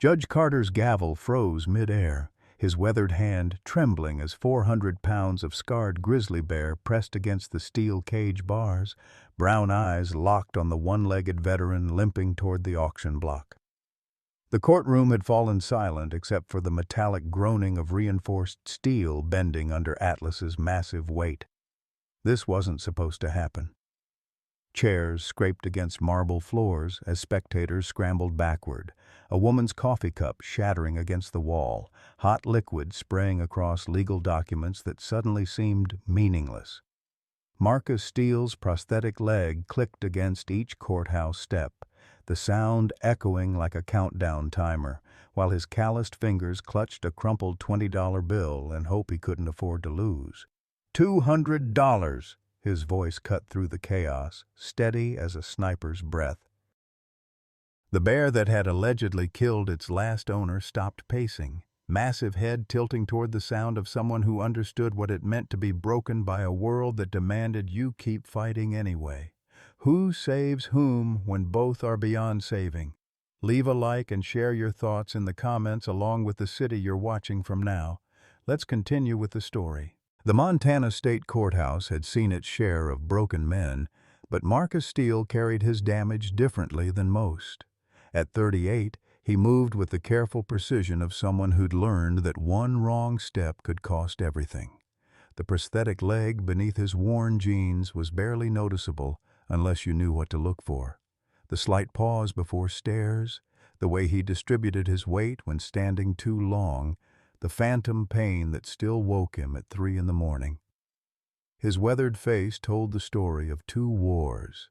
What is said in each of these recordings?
Judge Carter's gavel froze mid-air, his weathered hand trembling as 400 pounds of scarred grizzly bear pressed against the steel cage bars, brown eyes locked on the one-legged veteran limping toward the auction block. The courtroom had fallen silent except for the metallic groaning of reinforced steel bending under Atlas's massive weight. This wasn't supposed to happen. Chairs scraped against marble floors as spectators scrambled backward, a woman's coffee cup shattering against the wall, hot liquid spraying across legal documents that suddenly seemed meaningless. Marcus Steele's prosthetic leg clicked against each courthouse step, the sound echoing like a countdown timer, while his calloused fingers clutched a crumpled $20 bill and hope he couldn't afford to lose. $200! His voice cut through the chaos, steady as a sniper's breath. The bear that had allegedly killed its last owner stopped pacing, massive head tilting toward the sound of someone who understood what it meant to be broken by a world that demanded you keep fighting anyway. Who saves whom when both are beyond saving? Leave a like and share your thoughts in the comments along with the city you're watching from now. Let's continue with the story. The Montana State Courthouse had seen its share of broken men, but Marcus Steele carried his damage differently than most. At 38, he moved with the careful precision of someone who'd learned that one wrong step could cost everything. The prosthetic leg beneath his worn jeans was barely noticeable unless you knew what to look for. The slight pause before stairs, the way he distributed his weight when standing too long, the phantom pain that still woke him at 3 in the morning. His weathered face told the story of 2 wars.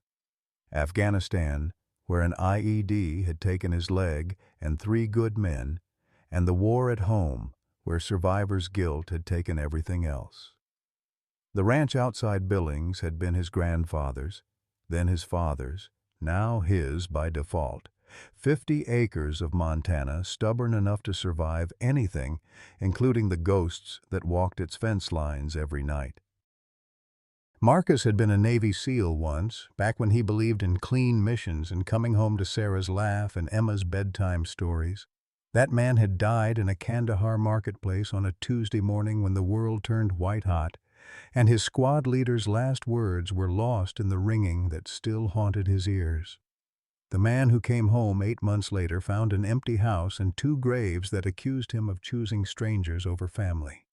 Afghanistan, where an IED had taken his leg and 3 good men, and the war at home, where survivor's guilt had taken everything else. The ranch outside Billings had been his grandfather's, then his father's, now his by default. 50 acres of Montana, stubborn enough to survive anything, including the ghosts that walked its fence lines every night. Marcus had been a Navy SEAL once, back when he believed in clean missions and coming home to Sarah's laugh and Emma's bedtime stories. That man had died in a Kandahar marketplace on a Tuesday morning when the world turned white-hot, and his squad leader's last words were lost in the ringing that still haunted his ears. The man who came home 8 months later found an empty house and 2 graves that accused him of choosing strangers over family.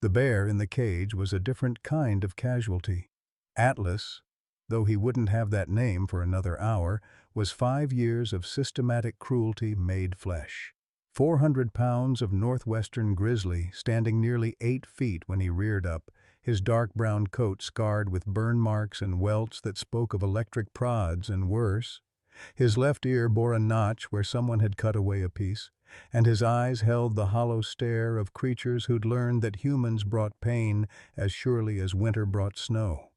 The bear in the cage was a different kind of casualty. Atlas, though he wouldn't have that name for another hour, was 5 years of systematic cruelty made flesh. 400 pounds of northwestern grizzly, standing nearly 8 feet when he reared up, his dark brown coat scarred with burn marks and welts that spoke of electric prods and worse. His left ear bore a notch where someone had cut away a piece, and his eyes held the hollow stare of creatures who'd learned that humans brought pain as surely as winter brought snow.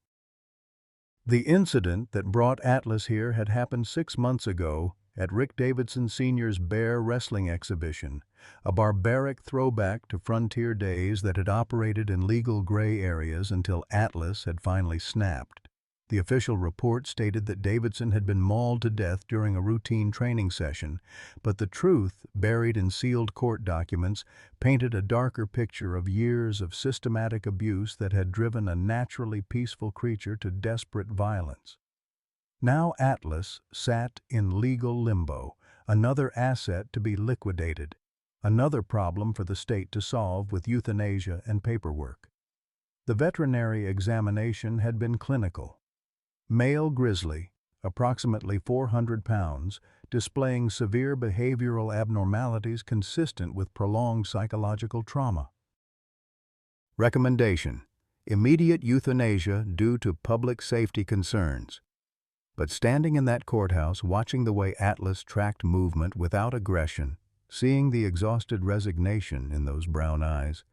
The incident that brought Atlas here had happened 6 months ago at Rick Davidson Sr.'s bear wrestling exhibition, a barbaric throwback to frontier days that had operated in legal gray areas until Atlas had finally snapped. The official report stated that Davidson had been mauled to death during a routine training session, but the truth, buried in sealed court documents, painted a darker picture of years of systematic abuse that had driven a naturally peaceful creature to desperate violence. Now Atlas sat in legal limbo, another asset to be liquidated, another problem for the state to solve with euthanasia and paperwork. The veterinary examination had been clinical. Male grizzly, approximately 400 pounds, displaying severe behavioral abnormalities consistent with prolonged psychological trauma. Recommendation: immediate euthanasia due to public safety concerns. But standing in that courthouse, watching the way Atlas tracked movement without aggression, seeing the exhausted resignation in those brown eyes,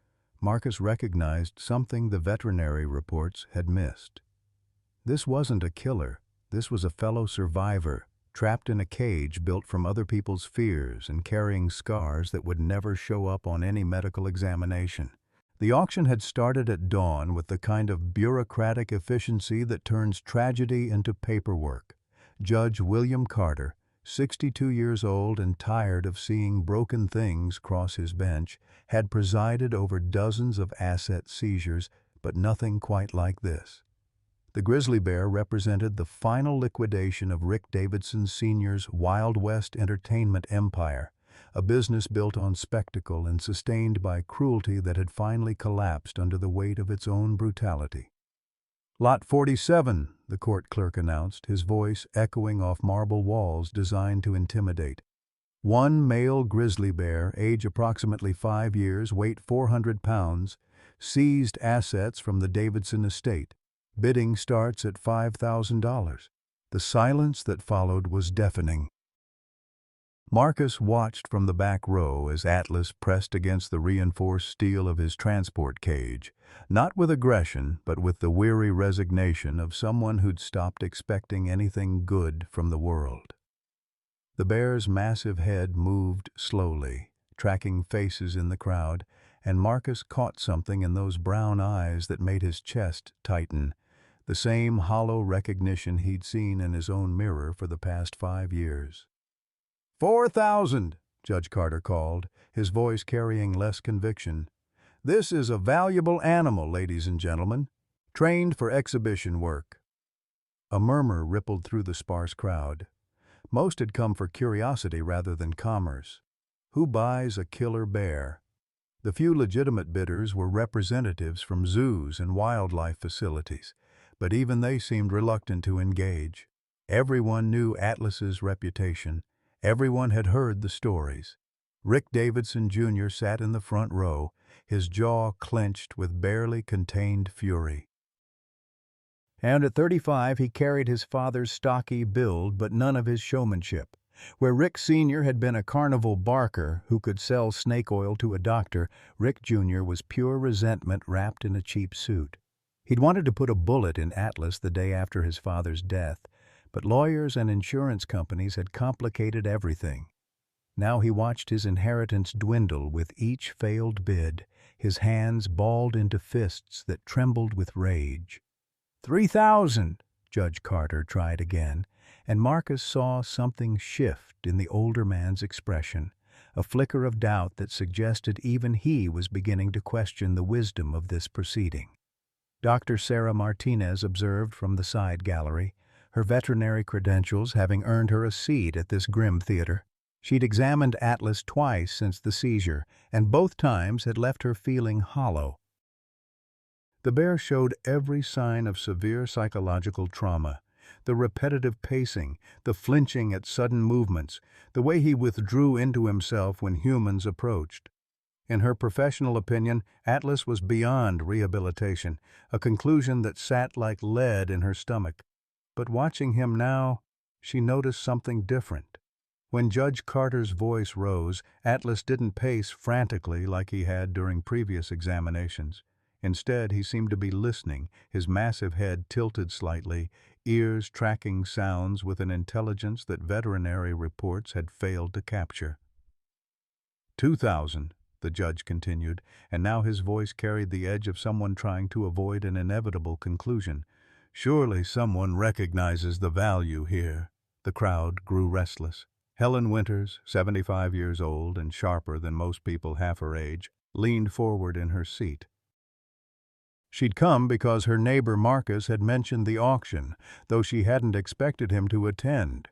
Marcus recognized something the veterinary reports had missed. This wasn't a killer, this was a fellow survivor, trapped in a cage built from other people's fears and carrying scars that would never show up on any medical examination. The auction had started at dawn with the kind of bureaucratic efficiency that turns tragedy into paperwork. Judge William Carter, 62 years old and tired of seeing broken things cross his bench, had presided over dozens of asset seizures, but nothing quite like this. The grizzly bear represented the final liquidation of Rick Davidson Sr.'s Wild West entertainment empire, a business built on spectacle and sustained by cruelty that had finally collapsed under the weight of its own brutality. "Lot 47, the court clerk announced, his voice echoing off marble walls designed to intimidate. One male grizzly bear, age approximately 5 years, weight 400 pounds, seized assets from the Davidson estate. Bidding starts at $5,000. The silence that followed was deafening. Marcus watched from the back row as Atlas pressed against the reinforced steel of his transport cage, not with aggression, but with the weary resignation of someone who'd stopped expecting anything good from the world. The bear's massive head moved slowly, tracking faces in the crowd, and Marcus caught something in those brown eyes that made his chest tighten, the same hollow recognition he'd seen in his own mirror for the past 5 years. 4,000, Judge Carter called, his voice carrying less conviction. This is a valuable animal, ladies and gentlemen, trained for exhibition work. A murmur rippled through the sparse crowd. Most had come for curiosity rather than commerce. Who buys a killer bear? The few legitimate bidders were representatives from zoos and wildlife facilities, but even they seemed reluctant to engage. Everyone knew Atlas's reputation. Everyone had heard the stories. Rick Davidson Jr. sat in the front row, his jaw clenched with barely contained fury. And at 35 he carried his father's stocky build but none of his showmanship. Where Rick Sr. had been a carnival barker who could sell snake oil to a doctor, Rick Jr. was pure resentment wrapped in a cheap suit. He'd wanted to put a bullet in Atlas the day after his father's death, but lawyers and insurance companies had complicated everything. Now he watched his inheritance dwindle with each failed bid, his hands balled into fists that trembled with rage. 3,000, Judge Carter tried again, and Marcus saw something shift in the older man's expression, a flicker of doubt that suggested even he was beginning to question the wisdom of this proceeding. Dr. Sarah Martinez observed from the side gallery, her veterinary credentials having earned her a seat at this grim theater. She'd examined Atlas twice since the seizure, and both times had left her feeling hollow. The bear showed every sign of severe psychological trauma. The repetitive pacing, the flinching at sudden movements, the way he withdrew into himself when humans approached. In her professional opinion, Atlas was beyond rehabilitation, a conclusion that sat like lead in her stomach. But watching him now, she noticed something different. When Judge Carter's voice rose, Atlas didn't pace frantically like he had during previous examinations. Instead, he seemed to be listening, his massive head tilted slightly, ears tracking sounds with an intelligence that veterinary reports had failed to capture. 2,000, the judge continued, and now his voice carried the edge of someone trying to avoid an inevitable conclusion. Surely someone recognizes the value here. The crowd grew restless. Helen Winters, 75 years old and sharper than most people half her age, leaned forward in her seat. She'd come because her neighbor Marcus had mentioned the auction, though she hadn't expected him to attend.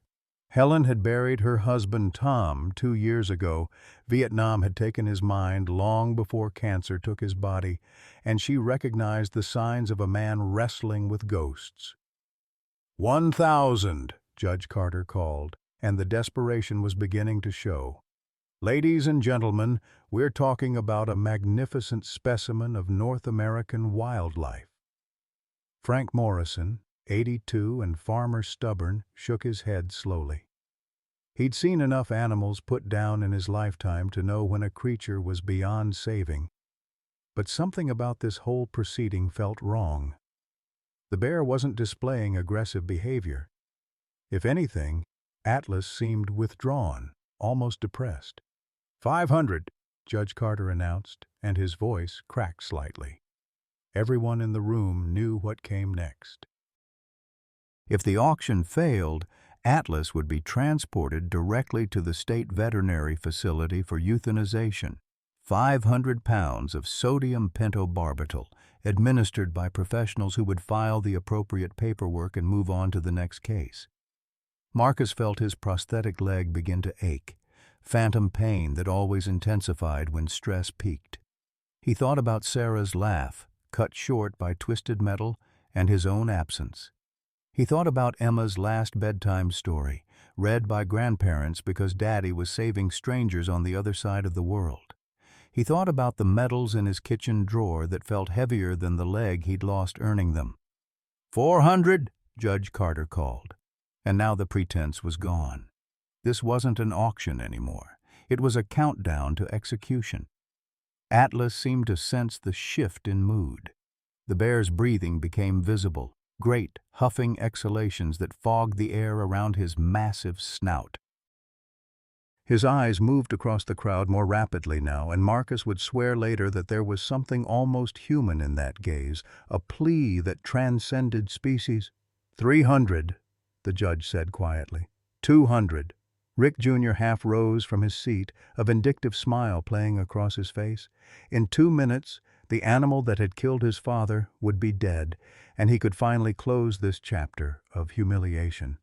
Helen had buried her husband Tom 2 years ago. Vietnam had taken his mind long before cancer took his body, and she recognized the signs of a man wrestling with ghosts. 1,000, Judge Carter called, and the desperation was beginning to show. Ladies and gentlemen, we're talking about a magnificent specimen of North American wildlife. Frank Morrison, 82 and farmer stubborn, shook his head slowly. He'd seen enough animals put down in his lifetime to know when a creature was beyond saving. But something about this whole proceeding felt wrong. The bear wasn't displaying aggressive behavior. If anything, Atlas seemed withdrawn, almost depressed. 500, Judge Carter announced, and his voice cracked slightly. Everyone in the room knew what came next. If the auction failed, Atlas would be transported directly to the state veterinary facility for euthanization. 500 pounds of sodium pentobarbital, administered by professionals who would file the appropriate paperwork and move on to the next case. Marcus felt his prosthetic leg begin to ache, phantom pain that always intensified when stress peaked. He thought about Sarah's laugh, cut short by twisted metal, and his own absence. He thought about Emma's last bedtime story, read by grandparents because Daddy was saving strangers on the other side of the world. He thought about the medals in his kitchen drawer that felt heavier than the leg he'd lost earning them. 400, Judge Carter called. And now the pretense was gone. This wasn't an auction anymore. It was a countdown to execution. Atlas seemed to sense the shift in mood. The bear's breathing became visible, great, huffing exhalations that fogged the air around his massive snout. His eyes moved across the crowd more rapidly now, and Marcus would swear later that there was something almost human in that gaze, a plea that transcended species. 300, the judge said quietly. 200. Rick Jr. half rose from his seat, a vindictive smile playing across his face. In 2 minutes, the animal that had killed his father would be dead, and he could finally close this chapter of humiliation.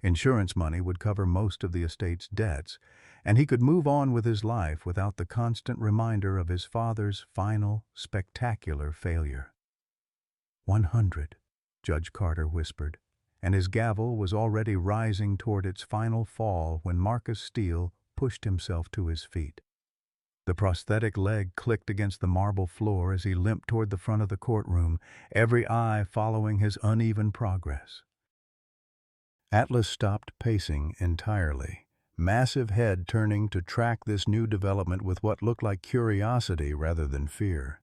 Insurance money would cover most of the estate's debts, and he could move on with his life without the constant reminder of his father's final, spectacular failure. 100, Judge Carter whispered, and his gavel was already rising toward its final fall when Marcus Steele pushed himself to his feet. The prosthetic leg clicked against the marble floor as he limped toward the front of the courtroom, every eye following his uneven progress. Atlas stopped pacing entirely, massive head turning to track this new development with what looked like curiosity rather than fear.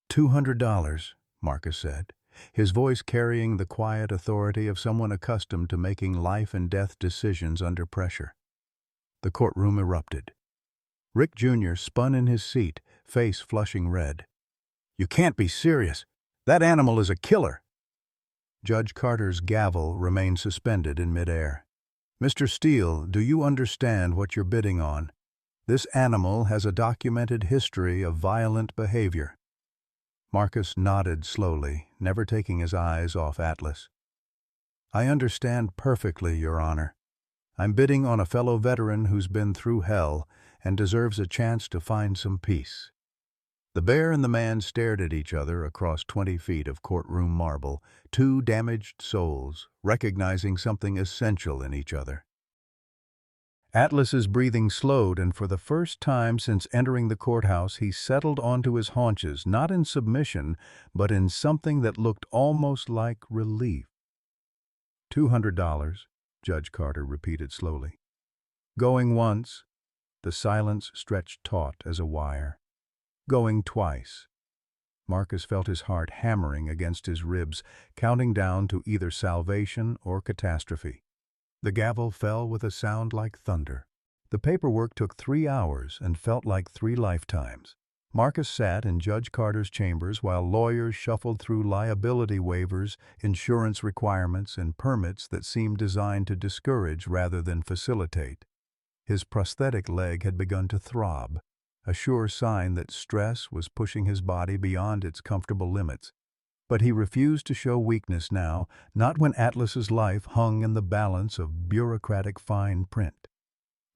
$200, Marcus said, his voice carrying the quiet authority of someone accustomed to making life-and-death decisions under pressure. The courtroom erupted. Rick Jr. spun in his seat, face flushing red. "You can't be serious. That animal is a killer." Judge Carter's gavel remained suspended in midair. "Mr. Steele, do you understand what you're bidding on? This animal has a documented history of violent behavior." Marcus nodded slowly, never taking his eyes off Atlas. "I understand perfectly, Your Honor. I'm bidding on a fellow veteran who's been through hell and deserves a chance to find some peace." The bear and the man stared at each other across 20 feet of courtroom marble, two damaged souls, recognizing something essential in each other. Atlas's breathing slowed, and for the first time since entering the courthouse, he settled onto his haunches, not in submission, but in something that looked almost like relief. $200, Judge Carter repeated slowly. "Going once." The silence stretched taut as a wire. "Going twice." Marcus felt his heart hammering against his ribs, counting down to either salvation or catastrophe. The gavel fell with a sound like thunder. The paperwork took 3 hours and felt like 3 lifetimes. Marcus sat in Judge Carter's chambers while lawyers shuffled through liability waivers, insurance requirements, and permits that seemed designed to discourage rather than facilitate. His prosthetic leg had begun to throb, a sure sign that stress was pushing his body beyond its comfortable limits. But he refused to show weakness now, not when Atlas's life hung in the balance of bureaucratic fine print.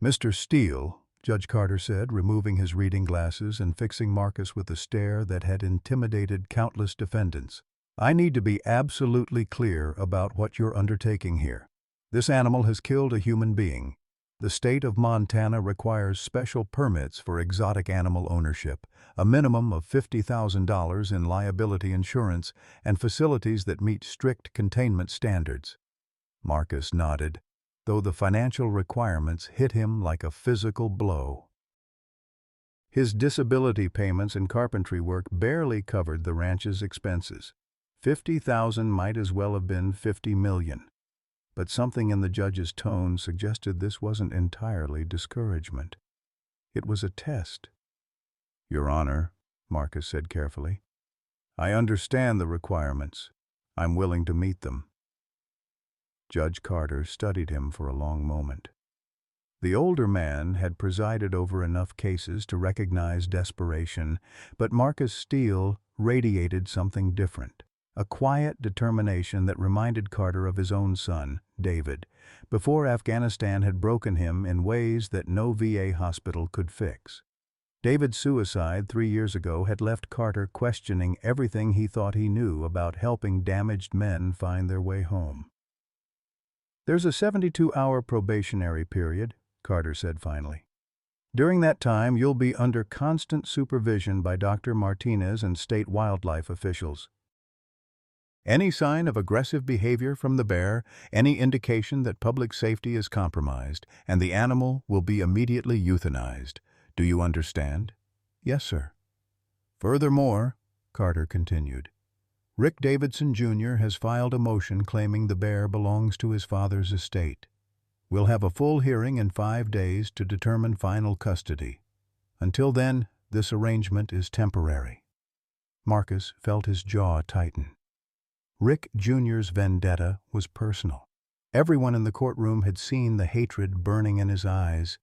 "Mr. Steele," Judge Carter said, removing his reading glasses and fixing Marcus with a stare that had intimidated countless defendants, "I need to be absolutely clear about what you're undertaking here. This animal has killed a human being. The state of Montana requires special permits for exotic animal ownership, a minimum of $50,000 in liability insurance, and facilities that meet strict containment standards." Marcus nodded, though the financial requirements hit him like a physical blow. His disability payments and carpentry work barely covered the ranch's expenses. 50,000 might as well have been 50 million. But something in the judge's tone suggested this wasn't entirely discouragement. It was a test. "Your Honor," Marcus said carefully, "I understand the requirements. I'm willing to meet them." Judge Carter studied him for a long moment. The older man had presided over enough cases to recognize desperation, but Marcus Steele radiated something different. A quiet determination that reminded Carter of his own son, David, before Afghanistan had broken him in ways that no VA hospital could fix. David's suicide 3 years ago had left Carter questioning everything he thought he knew about helping damaged men find their way home. "There's a 72-hour probationary period," Carter said finally. "During that time, you'll be under constant supervision by Dr. Martinez and state wildlife officials. Any sign of aggressive behavior from the bear, any indication that public safety is compromised, and the animal will be immediately euthanized. Do you understand?" "Yes, sir." "Furthermore," Carter continued, "Rick Davidson, Jr. has filed a motion claiming the bear belongs to his father's estate. We'll have a full hearing in 5 days to determine final custody. Until then, this arrangement is temporary." Marcus felt his jaw tighten. Rick Jr.'s vendetta was personal. Everyone in the courtroom had seen the hatred burning in his eyes.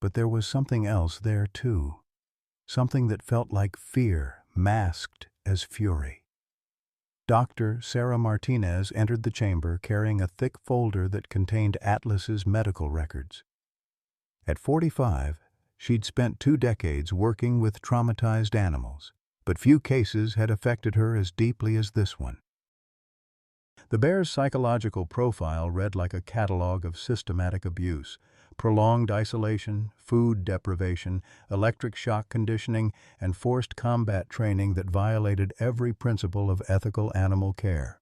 But there was something else there, too. Something that felt like fear, masked as fury. Dr. Sarah Martinez entered the chamber carrying a thick folder that contained Atlas's medical records. At 45, she'd spent 2 decades working with traumatized animals, but few cases had affected her as deeply as this one. The bear's psychological profile read like a catalog of systematic abuse: prolonged isolation, food deprivation, electric shock conditioning, and forced combat training that violated every principle of ethical animal care.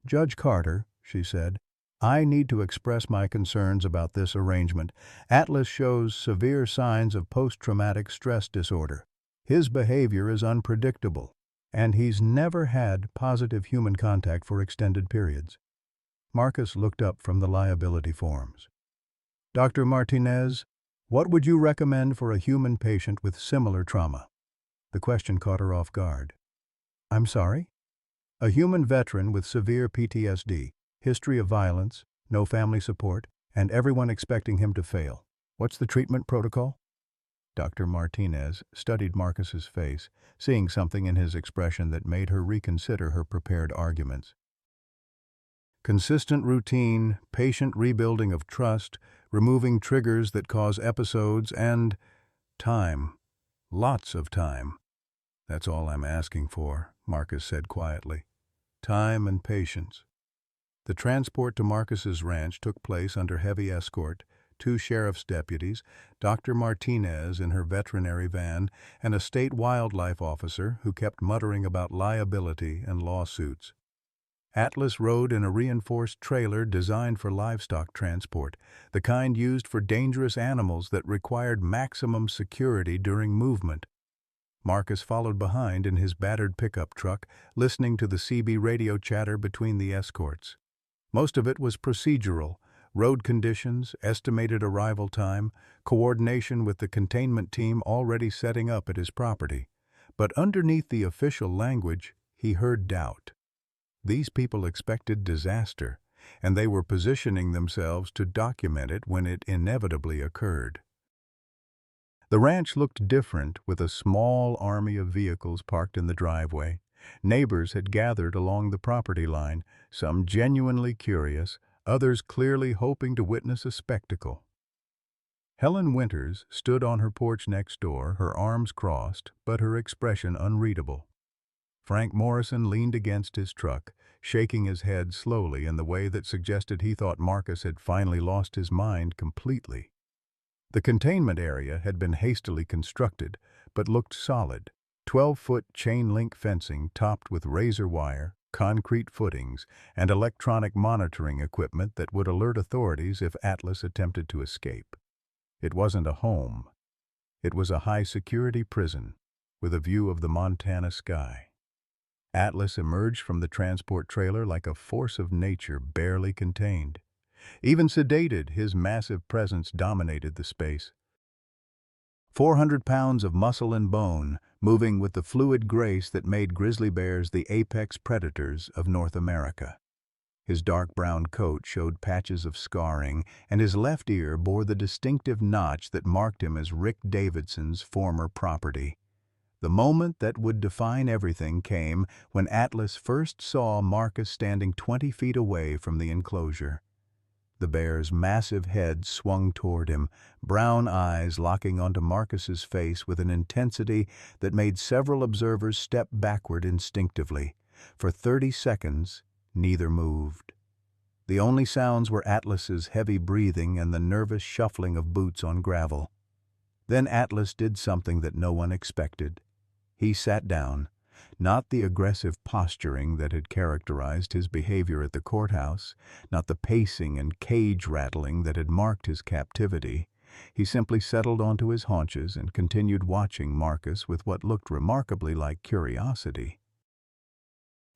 "Judge Carter," she said, "I need to express my concerns about this arrangement. Atlas shows severe signs of post-traumatic stress disorder. His behavior is unpredictable, and he's never had positive human contact for extended periods." Marcus looked up from the liability forms. "Dr. Martinez, what would you recommend for a human patient with similar trauma?" The question caught her off guard. "I'm sorry?" "A human veteran with severe PTSD, history of violence, no family support, and everyone expecting him to fail. What's the treatment protocol?" Dr. Martinez studied Marcus's face, seeing something in his expression that made her reconsider her prepared arguments. "Consistent routine, patient rebuilding of trust, removing triggers that cause episodes, and time. Lots of time. That's all I'm asking for," Marcus said quietly. "Time and patience." The transport to Marcus's ranch took place under heavy escort: 2 sheriff's deputies, Dr. Martinez in her veterinary van, and a state wildlife officer who kept muttering about liability and lawsuits. Atlas rode in a reinforced trailer designed for livestock transport, the kind used for dangerous animals that required maximum security during movement. Marcus followed behind in his battered pickup truck, listening to the CB radio chatter between the escorts. Most of it was procedural: road conditions, estimated arrival time, coordination with the containment team already setting up at his property. But underneath the official language, he heard doubt. These people expected disaster, and they were positioning themselves to document it when it inevitably occurred. The ranch looked different, with a small army of vehicles parked in the driveway. Neighbors had gathered along the property line, some genuinely curious, others clearly hoping to witness a spectacle. Helen Winters stood on her porch next door, her arms crossed, but her expression unreadable. Frank Morrison leaned against his truck, shaking his head slowly in the way that suggested he thought Marcus had finally lost his mind completely. The containment area had been hastily constructed, but looked solid: 12-foot chain-link fencing topped with razor wire, concrete footings, and electronic monitoring equipment that would alert authorities if Atlas attempted to escape. It wasn't a home. It was a high-security prison with a view of the Montana sky. Atlas emerged from the transport trailer like a force of nature barely contained. Even sedated, his massive presence dominated the space. 400 pounds of muscle and bone, moving with the fluid grace that made grizzly bears the apex predators of North America. His dark brown coat showed patches of scarring, and his left ear bore the distinctive notch that marked him as Rick Davidson's former property. The moment that would define everything came when Atlas first saw Marcus standing 20 feet away from the enclosure. The bear's massive head swung toward him, brown eyes locking onto Marcus's face with an intensity that made several observers step backward instinctively. For 30 seconds, neither moved. The only sounds were Atlas's heavy breathing and the nervous shuffling of boots on gravel. Then Atlas did something that no one expected. He sat down, not the aggressive posturing that had characterized his behavior at the courthouse, not the pacing and cage rattling that had marked his captivity. He simply settled onto his haunches and continued watching Marcus with what looked remarkably like curiosity.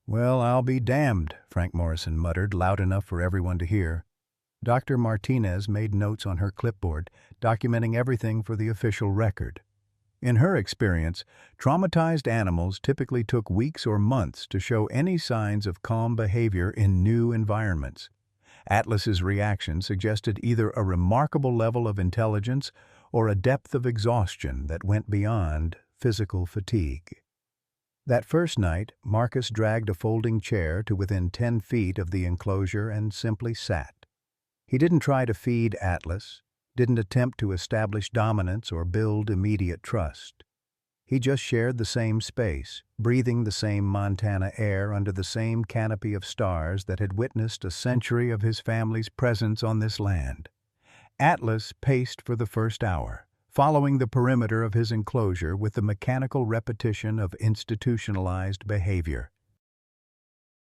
"Well, I'll be damned," Frank Morrison muttered, loud enough for everyone to hear. Dr. Martinez made notes on her clipboard, documenting everything for the official record. In her experience, traumatized animals typically took weeks or months to show any signs of calm behavior in new environments. Atlas's reaction suggested either a remarkable level of intelligence or a depth of exhaustion that went beyond physical fatigue. That first night, Marcus dragged a folding chair to within 10 feet of the enclosure and simply sat. He didn't try to feed Atlas, didn't attempt to establish dominance or build immediate trust. He just shared the same space, breathing the same Montana air under the same canopy of stars that had witnessed a century of his family's presence on this land. Atlas paced for the first hour, following the perimeter of his enclosure with the mechanical repetition of institutionalized behavior.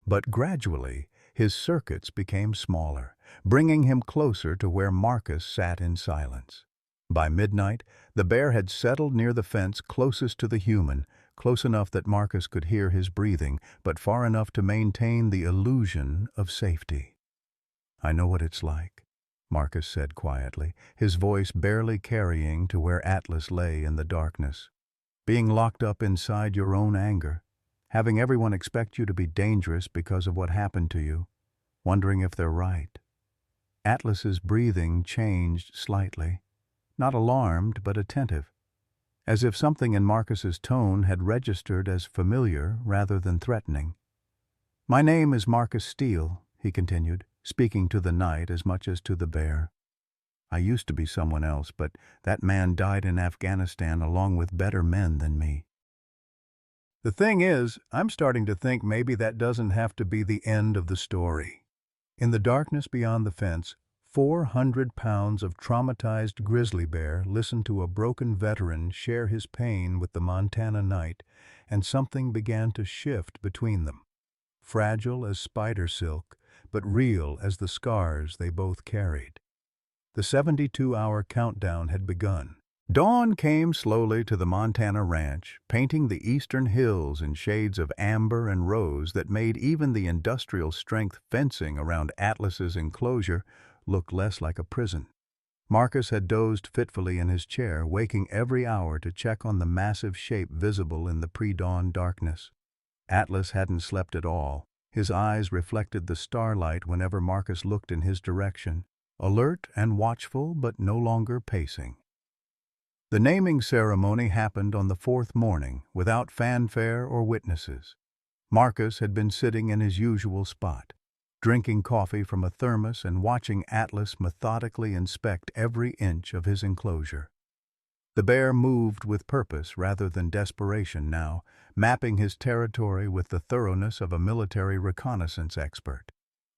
But gradually, his circuits became smaller, bringing him closer to where Marcus sat in silence. By midnight, the bear had settled near the fence closest to the human, close enough that Marcus could hear his breathing, but far enough to maintain the illusion of safety. "I know what it's like," Marcus said quietly, his voice barely carrying to where Atlas lay in the darkness. "Being locked up inside your own anger. Having everyone expect you to be dangerous because of what happened to you, wondering if they're right." Atlas's breathing changed slightly, not alarmed but attentive, as if something in Marcus's tone had registered as familiar rather than threatening. "My name is Marcus Steele," he continued, speaking to the night as much as to the bear. "I used to be someone else, but that man died in Afghanistan along with better men than me. The thing is, I'm starting to think maybe that doesn't have to be the end of the story." In the darkness beyond the fence, 400 pounds of traumatized grizzly bear listened to a broken veteran share his pain with the Montana night, and something began to shift between them. Fragile as spider silk, but real as the scars they both carried. The 72-hour countdown had begun. Dawn came slowly to the Montana ranch, painting the eastern hills in shades of amber and rose that made even the industrial-strength fencing around Atlas's enclosure look less like a prison. Marcus had dozed fitfully in his chair, waking every hour to check on the massive shape visible in the pre-dawn darkness. Atlas hadn't slept at all. His eyes reflected the starlight whenever Marcus looked in his direction, alert and watchful but no longer pacing. The naming ceremony happened on the 4th morning, without fanfare or witnesses. Marcus had been sitting in his usual spot, drinking coffee from a thermos and watching Atlas methodically inspect every inch of his enclosure. The bear moved with purpose rather than desperation now, mapping his territory with the thoroughness of a military reconnaissance expert.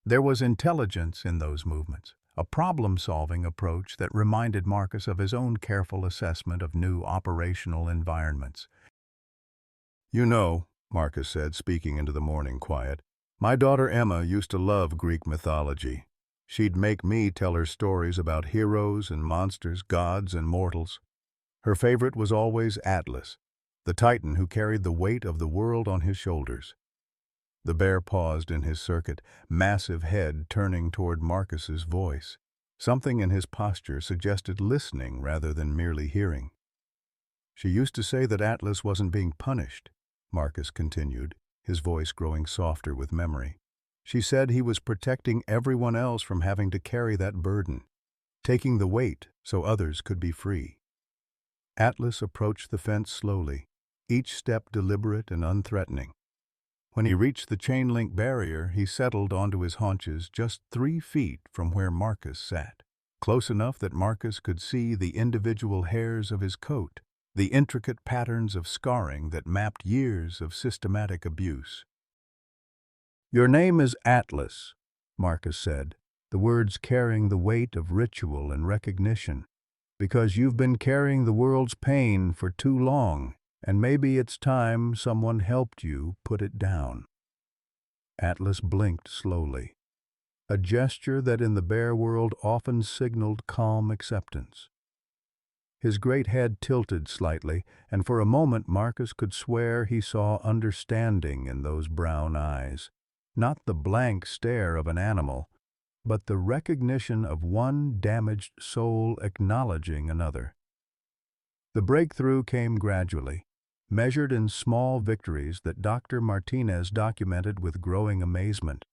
There was intelligence in those movements, a problem-solving approach that reminded Marcus of his own careful assessment of new operational environments. "You know," Marcus said, speaking into the morning quiet, "my daughter Emma used to love Greek mythology. She'd make me tell her stories about heroes and monsters, gods and mortals. Her favorite was always Atlas, the titan who carried the weight of the world on his shoulders." The bear paused in his circuit, massive head turning toward Marcus's voice. Something in his posture suggested listening rather than merely hearing. "She used to say that Atlas wasn't being punished," Marcus continued, his voice growing softer with memory. She said he was protecting everyone else from having to carry that burden, taking the weight so others could be free. Atlas approached the fence slowly, each step deliberate and unthreatening. When he reached the chain-link barrier, he settled onto his haunches just 3 feet from where Marcus sat, close enough that Marcus could see the individual hairs of his coat, the intricate patterns of scarring that mapped years of systematic abuse. "Your name is Atlas," Marcus said, the words carrying the weight of ritual and recognition, "because you've been carrying the world's pain for too long, and maybe it's time someone helped you put it down." Atlas blinked slowly, a gesture that in the bear world often signaled calm acceptance. His great head tilted slightly, and for a moment Marcus could swear he saw understanding in those brown eyes. Not the blank stare of an animal, but the recognition of one damaged soul acknowledging another. The breakthrough came gradually, measured in small victories that Dr. Martinez documented with growing amazement.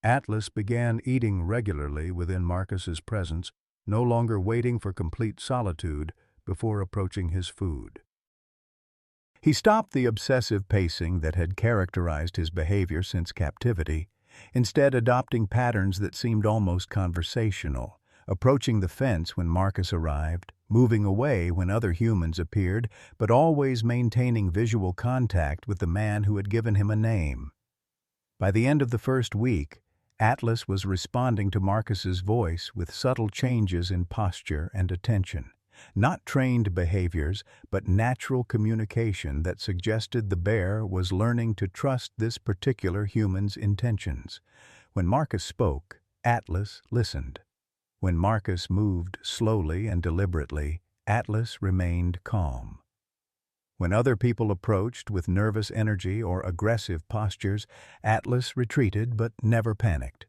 Atlas began eating regularly within Marcus's presence, no longer waiting for complete solitude before approaching his food. He stopped the obsessive pacing that had characterized his behavior since captivity, instead adopting patterns that seemed almost conversational, approaching the fence when Marcus arrived, moving away when other humans appeared, but always maintaining visual contact with the man who had given him a name. By the end of the first week, Atlas was responding to Marcus's voice with subtle changes in posture and attention. Not trained behaviors, but natural communication that suggested the bear was learning to trust this particular human's intentions. When Marcus spoke, Atlas listened. When Marcus moved slowly and deliberately, Atlas remained calm. When other people approached with nervous energy or aggressive postures, Atlas retreated but never panicked.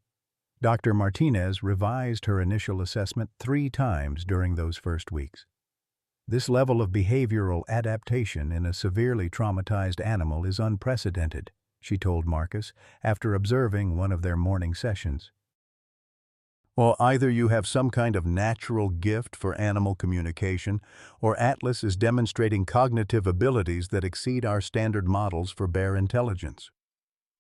Dr. Martinez revised her initial assessment 3 times during those first weeks. This level of behavioral adaptation in a severely traumatized animal is unprecedented, she told Marcus after observing one of their morning sessions. "Well, either you have some kind of natural gift for animal communication, or Atlas is demonstrating cognitive abilities that exceed our standard models for bear intelligence."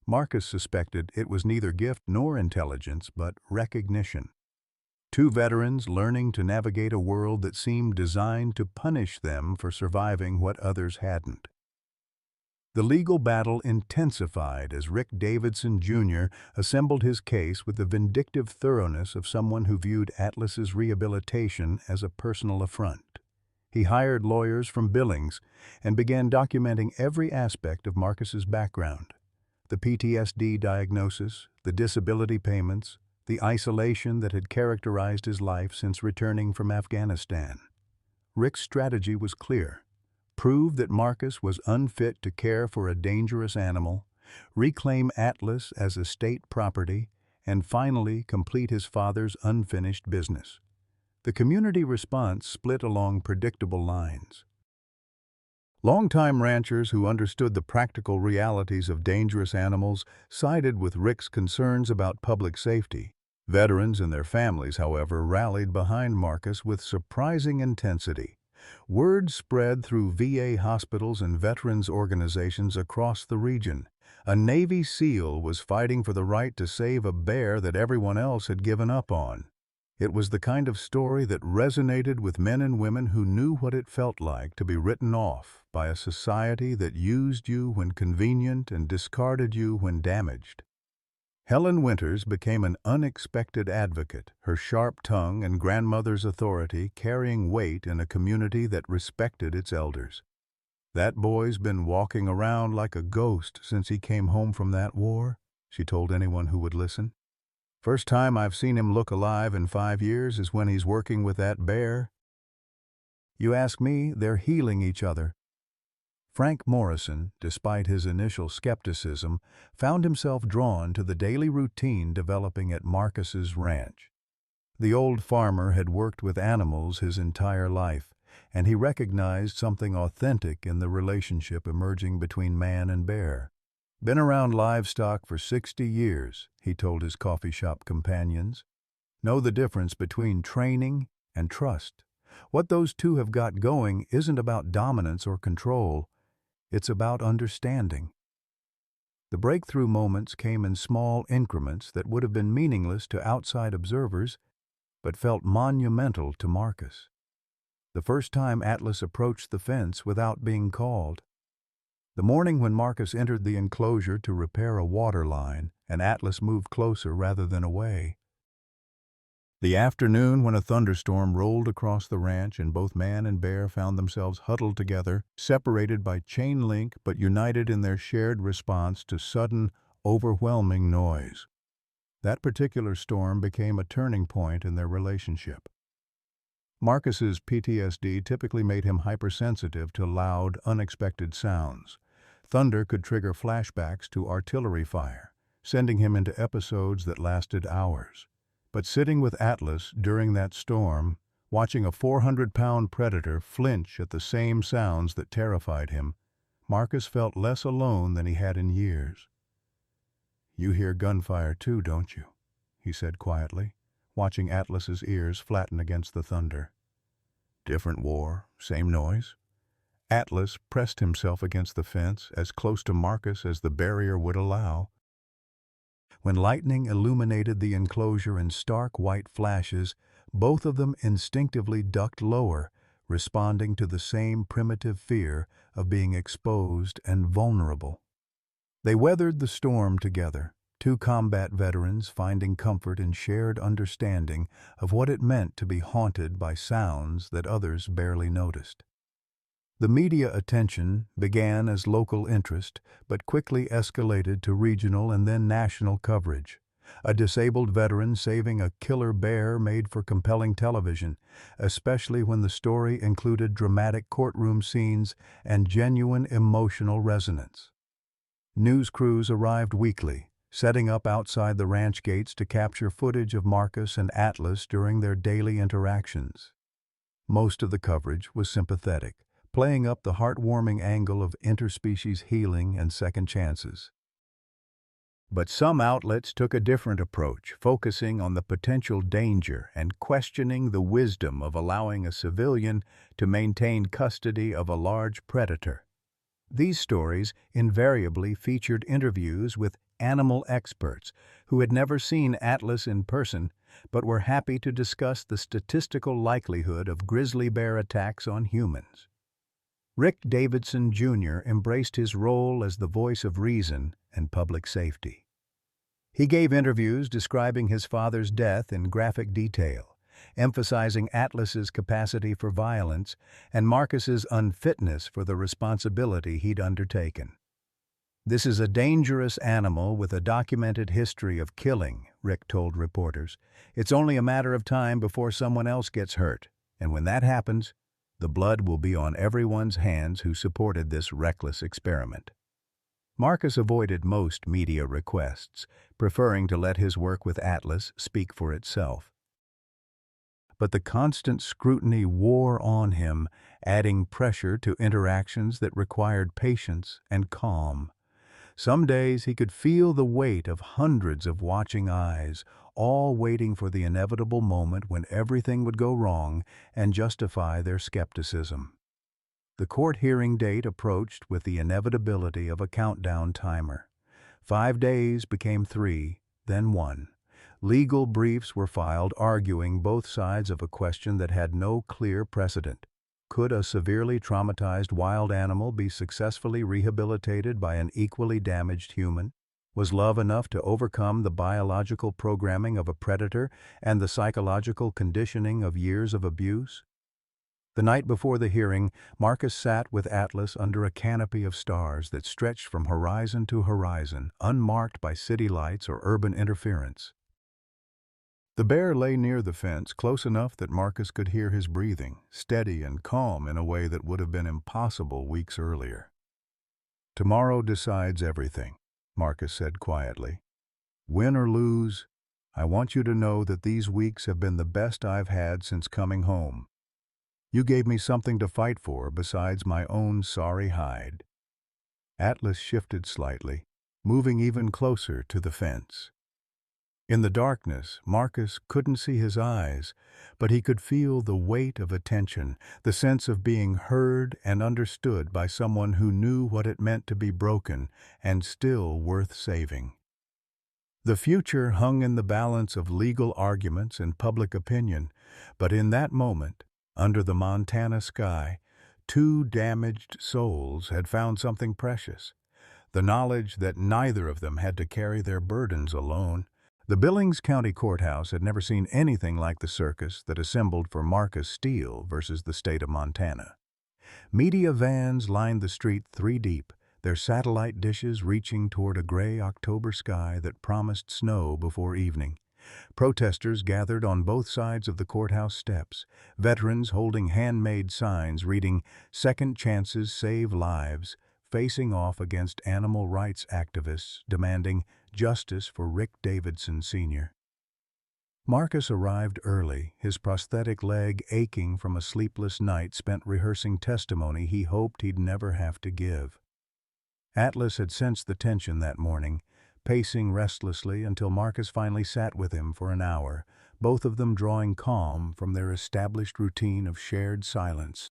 Marcus suspected it was neither gift nor intelligence, but recognition. 2 veterans learning to navigate a world that seemed designed to punish them for surviving what others hadn't. The legal battle intensified as Rick Davidson, Jr. assembled his case with the vindictive thoroughness of someone who viewed Atlas's rehabilitation as a personal affront. He hired lawyers from Billings and began documenting every aspect of Marcus's background: the PTSD diagnosis, the disability payments, the isolation that had characterized his life since returning from Afghanistan. Rick's strategy was clear: prove that Marcus was unfit to care for a dangerous animal, reclaim Atlas as a state property, and finally complete his father's unfinished business. The community response split along predictable lines. Longtime ranchers who understood the practical realities of dangerous animals sided with Rick's concerns about public safety. Veterans and their families, however, rallied behind Marcus with surprising intensity. Word spread through VA hospitals and veterans organizations across the region. A Navy SEAL was fighting for the right to save a bear that everyone else had given up on. It was the kind of story that resonated with men and women who knew what it felt like to be written off by a society that used you when convenient and discarded you when damaged. Helen Winters became an unexpected advocate, her sharp tongue and grandmother's authority carrying weight in a community that respected its elders. "That boy's been walking around like a ghost since he came home from that war," she told anyone who would listen. "First time I've seen him look alive in 5 years is when he's working with that bear. You ask me, they're healing each other." Frank Morrison, despite his initial skepticism, found himself drawn to the daily routine developing at Marcus's ranch. The old farmer had worked with animals his entire life, and he recognized something authentic in the relationship emerging between man and bear. Been around livestock for 60 years, he told his coffee shop companions. Know the difference between training and trust. What those two have got going isn't about dominance or control, it's about understanding. The breakthrough moments came in small increments that would have been meaningless to outside observers, but felt monumental to Marcus. The first time Atlas approached the fence without being called. The morning when Marcus entered the enclosure to repair a water line, and Atlas moved closer rather than away. The afternoon when a thunderstorm rolled across the ranch and both man and bear found themselves huddled together, separated by chain link but united in their shared response to sudden, overwhelming noise. That particular storm became a turning point in their relationship. Marcus's PTSD typically made him hypersensitive to loud, unexpected sounds. Thunder could trigger flashbacks to artillery fire, sending him into episodes that lasted hours. But sitting with Atlas during that storm, watching a 400-pound predator flinch at the same sounds that terrified him, Marcus felt less alone than he had in years. "You hear gunfire too, don't you?" he said quietly, watching Atlas's ears flatten against the thunder. "Different war, same noise?" Atlas pressed himself against the fence, as close to Marcus as the barrier would allow. When lightning illuminated the enclosure in stark white flashes, both of them instinctively ducked lower, responding to the same primitive fear of being exposed and vulnerable. They weathered the storm together, two combat veterans finding comfort in shared understanding of what it meant to be haunted by sounds that others barely noticed. The media attention began as local interest, but quickly escalated to regional and then national coverage. A disabled veteran saving a killer bear made for compelling television, especially when the story included dramatic courtroom scenes and genuine emotional resonance. News crews arrived weekly, setting up outside the ranch gates to capture footage of Marcus and Atlas during their daily interactions. Most of the coverage was sympathetic, playing up the heartwarming angle of interspecies healing and second chances. But some outlets took a different approach, focusing on the potential danger and questioning the wisdom of allowing a civilian to maintain custody of a large predator. These stories invariably featured interviews with animal experts who had never seen Atlas in person but were happy to discuss the statistical likelihood of grizzly bear attacks on humans. Rick Davidson, Jr. embraced his role as the voice of reason and public safety. He gave interviews describing his father's death in graphic detail, emphasizing Atlas's capacity for violence and Marcus's unfitness for the responsibility he'd undertaken. "This is a dangerous animal with a documented history of killing," Rick told reporters. "It's only a matter of time before someone else gets hurt, and when that happens, the blood will be on everyone's hands who supported this reckless experiment." Marcus avoided most media requests, preferring to let his work with Atlas speak for itself. But the constant scrutiny wore on him, adding pressure to interactions that required patience and calm. Some days he could feel the weight of hundreds of watching eyes, all waiting for the inevitable moment when everything would go wrong and justify their skepticism. The court hearing date approached with the inevitability of a countdown timer. 5 days became 3, then 1. Legal briefs were filed arguing both sides of a question that had no clear precedent. Could a severely traumatized wild animal be successfully rehabilitated by an equally damaged human? Was love enough to overcome the biological programming of a predator and the psychological conditioning of years of abuse? The night before the hearing, Marcus sat with Atlas under a canopy of stars that stretched from horizon to horizon, unmarked by city lights or urban interference. The bear lay near the fence, close enough that Marcus could hear his breathing, steady and calm in a way that would have been impossible weeks earlier. "Tomorrow decides everything," Marcus said quietly. "Win or lose, I want you to know that these weeks have been the best I've had since coming home. You gave me something to fight for besides my own sorry hide." Atlas shifted slightly, moving even closer to the fence. In the darkness, Marcus couldn't see his eyes, but he could feel the weight of attention, the sense of being heard and understood by someone who knew what it meant to be broken and still worth saving. The future hung in the balance of legal arguments and public opinion, but in that moment, under the Montana sky, two damaged souls had found something precious, the knowledge that neither of them had to carry their burdens alone. The Billings County Courthouse had never seen anything like the circus that assembled for Marcus Steele versus the state of Montana. Media vans lined the street 3 deep, their satellite dishes reaching toward a gray October sky that promised snow before evening. Protesters gathered on both sides of the courthouse steps, veterans holding handmade signs reading "Second Chances Save Lives," facing off against animal rights activists demanding justice for Rick Davidson Sr. Marcus arrived early, his prosthetic leg aching from a sleepless night spent rehearsing testimony he hoped he'd never have to give. Atlas had sensed the tension that morning, pacing restlessly until Marcus finally sat with him for an hour, both of them drawing calm from their established routine of shared silence.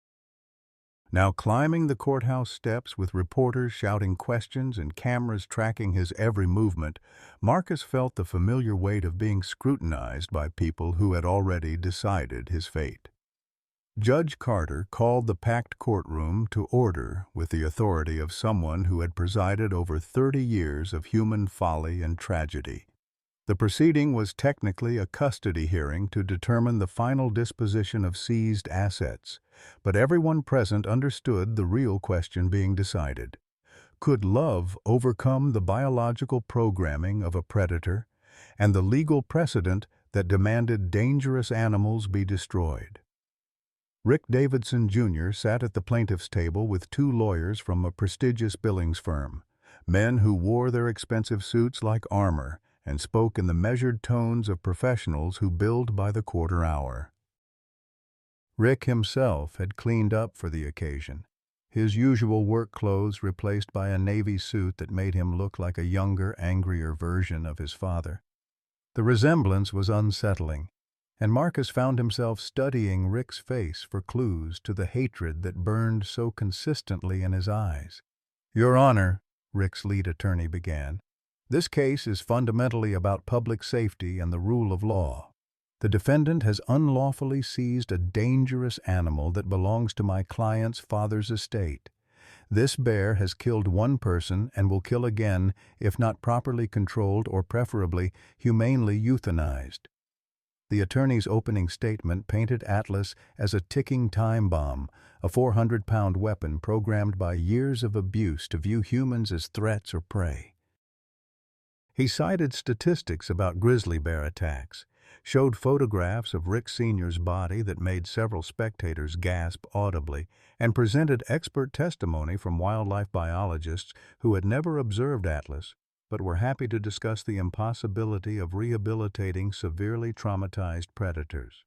Now climbing the courthouse steps with reporters shouting questions and cameras tracking his every movement, Marcus felt the familiar weight of being scrutinized by people who had already decided his fate. Judge Carter called the packed courtroom to order with the authority of someone who had presided over 30 years of human folly and tragedy. The proceeding was technically a custody hearing to determine the final disposition of seized assets, but everyone present understood the real question being decided. Could love overcome the biological programming of a predator and the legal precedent that demanded dangerous animals be destroyed? Rick Davidson Jr. sat at the plaintiff's table with 2 lawyers from a prestigious Billings firm, men who wore their expensive suits like armor and spoke in the measured tones of professionals who billed by the quarter hour. Rick himself had cleaned up for the occasion, his usual work clothes replaced by a navy suit that made him look like a younger, angrier version of his father. The resemblance was unsettling, and Marcus found himself studying Rick's face for clues to the hatred that burned so consistently in his eyes. "Your Honor," Rick's lead attorney began, "this case is fundamentally about public safety and the rule of law. The defendant has unlawfully seized a dangerous animal that belongs to my client's father's estate. This bear has killed 1 person and will kill again if not properly controlled or preferably humanely euthanized." The attorney's opening statement painted Atlas as a ticking time bomb, a 400-pound weapon programmed by years of abuse to view humans as threats or prey. He cited statistics about grizzly bear attacks, showed photographs of Rick Sr.'s body that made several spectators gasp audibly, and presented expert testimony from wildlife biologists who had never observed Atlas, but were happy to discuss the impossibility of rehabilitating severely traumatized predators.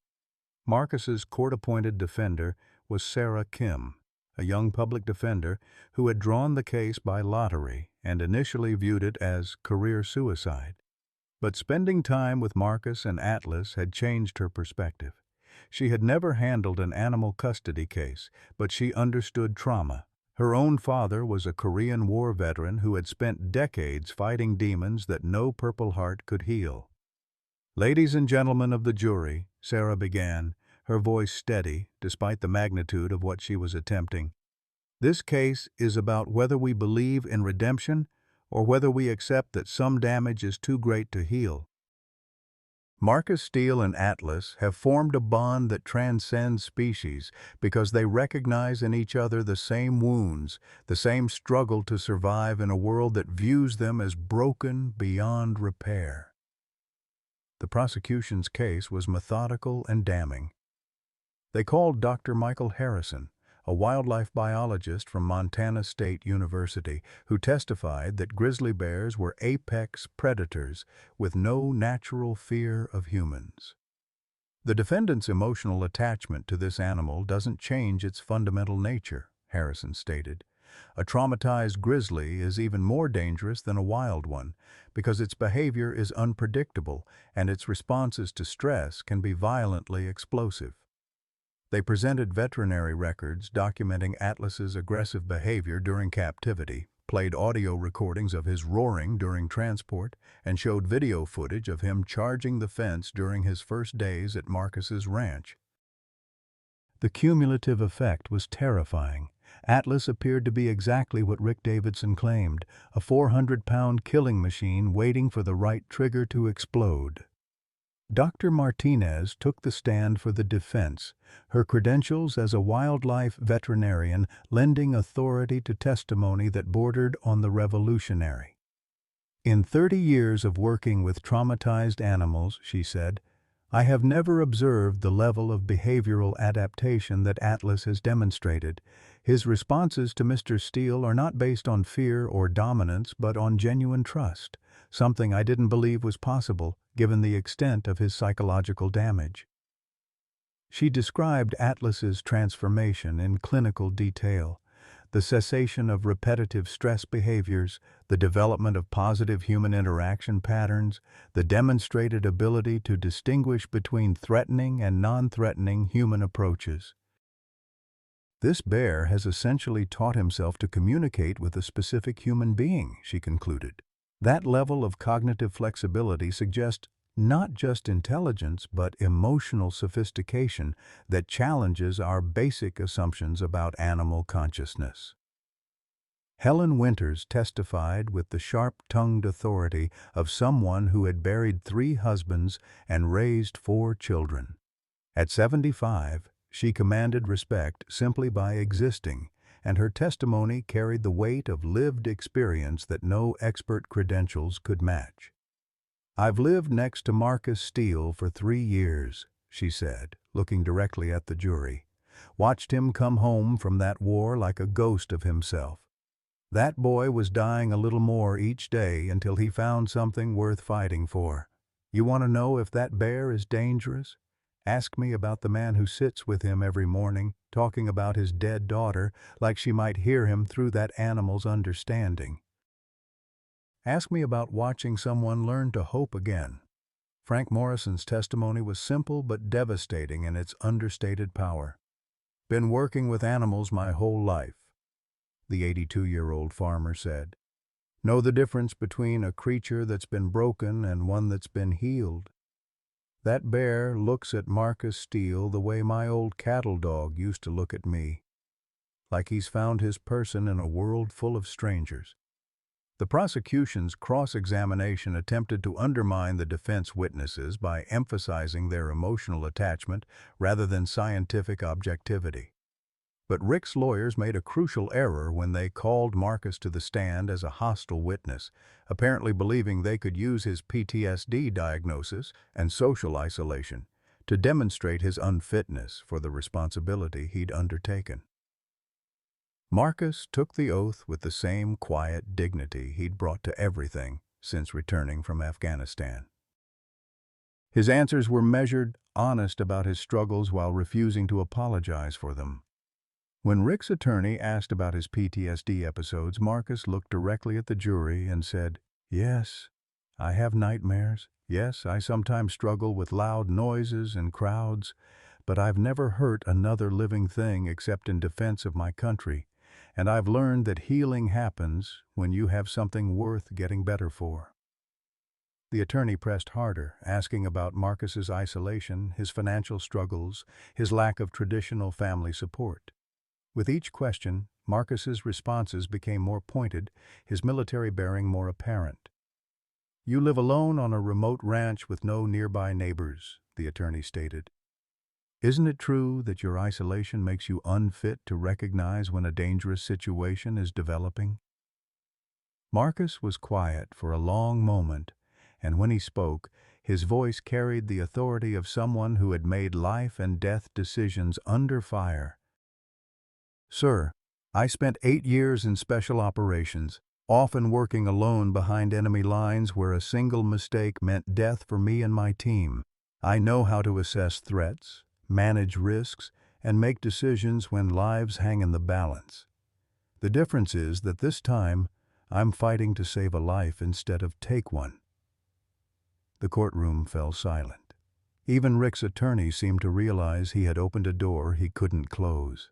Marcus's court-appointed defender was Sarah Kim, a young public defender who had drawn the case by lottery and initially viewed it as career suicide. But spending time with Marcus and Atlas had changed her perspective. She had never handled an animal custody case, but she understood trauma. Her own father was a Korean War veteran who had spent decades fighting demons that no Purple Heart could heal. "Ladies and gentlemen of the jury," Sarah began, her voice steady despite the magnitude of what she was attempting. "This case is about whether we believe in redemption or whether we accept that some damage is too great to heal. Marcus Steele and Atlas have formed a bond that transcends species because they recognize in each other the same wounds, the same struggle to survive in a world that views them as broken beyond repair." The prosecution's case was methodical and damning. They called Dr. Michael Harrison, a wildlife biologist from Montana State University, who testified that grizzly bears were apex predators with no natural fear of humans. "The defendant's emotional attachment to this animal doesn't change its fundamental nature," Harrison stated. A traumatized grizzly is even more dangerous than a wild one because its behavior is unpredictable and its responses to stress can be violently explosive. They presented veterinary records documenting Atlas's aggressive behavior during captivity, played audio recordings of his roaring during transport, and showed video footage of him charging the fence during his first days at Marcus's ranch. The cumulative effect was terrifying. Atlas appeared to be exactly what Rick Davidson claimed, a 400-pound killing machine waiting for the right trigger to explode. Dr. Martinez took the stand for the defense, her credentials as a wildlife veterinarian lending authority to testimony that bordered on the revolutionary. "In 30 years of working with traumatized animals," she said, "I have never observed the level of behavioral adaptation that Atlas has demonstrated. His responses to Mr. Steele are not based on fear or dominance but on genuine trust, something I didn't believe was possible given the extent of his psychological damage." She described Atlas's transformation in clinical detail. The cessation of repetitive stress behaviors, the development of positive human interaction patterns, the demonstrated ability to distinguish between threatening and non-threatening human approaches. "This bear has essentially taught himself to communicate with a specific human being," she concluded. That level of cognitive flexibility suggests not just intelligence but emotional sophistication that challenges our basic assumptions about animal consciousness. Helen Winters testified with the sharp-tongued authority of someone who had buried 3 husbands and raised 4 children. At 75, she commanded respect simply by existing, and her testimony carried the weight of lived experience that no expert credentials could match. "I've lived next to Marcus Steele for 3 years," she said, looking directly at the jury. "Watched him come home from that war like a ghost of himself. That boy was dying a little more each day until he found something worth fighting for. You want to know if that bear is dangerous? Ask me about the man who sits with him every morning, talking about his dead daughter like she might hear him through that animal's understanding. Ask me about watching someone learn to hope again." Frank Morrison's testimony was simple but devastating in its understated power. "Been working with animals my whole life," the 82-year-old farmer said. "Know the difference between a creature that's been broken and one that's been healed. That bear looks at Marcus Steele the way my old cattle dog used to look at me, like he's found his person in a world full of strangers." The prosecution's cross-examination attempted to undermine the defense witnesses by emphasizing their emotional attachment rather than scientific objectivity. But Rick's lawyers made a crucial error when they called Marcus to the stand as a hostile witness, apparently believing they could use his PTSD diagnosis and social isolation to demonstrate his unfitness for the responsibility he'd undertaken. Marcus took the oath with the same quiet dignity he'd brought to everything since returning from Afghanistan. His answers were measured, honest about his struggles while refusing to apologize for them. When Rick's attorney asked about his PTSD episodes, Marcus looked directly at the jury and said, "Yes, I have nightmares. Yes, I sometimes struggle with loud noises and crowds, but I've never hurt another living thing except in defense of my country. And I've learned that healing happens when you have something worth getting better for." The attorney pressed harder, asking about Marcus's isolation, his financial struggles, his lack of traditional family support. With each question, Marcus's responses became more pointed, his military bearing more apparent. "You live alone on a remote ranch with no nearby neighbors," the attorney stated. "Isn't it true that your isolation makes you unfit to recognize when a dangerous situation is developing?" Marcus was quiet for a long moment, and when he spoke, his voice carried the authority of someone who had made life-and-death decisions under fire. "Sir, I spent 8 years in special operations, often working alone behind enemy lines where a single mistake meant death for me and my team. I know how to assess threats, manage risks, and make decisions when lives hang in the balance. The difference is that this time, I'm fighting to save a life instead of take one." The courtroom fell silent. Even Rick's attorney seemed to realize he had opened a door he couldn't close.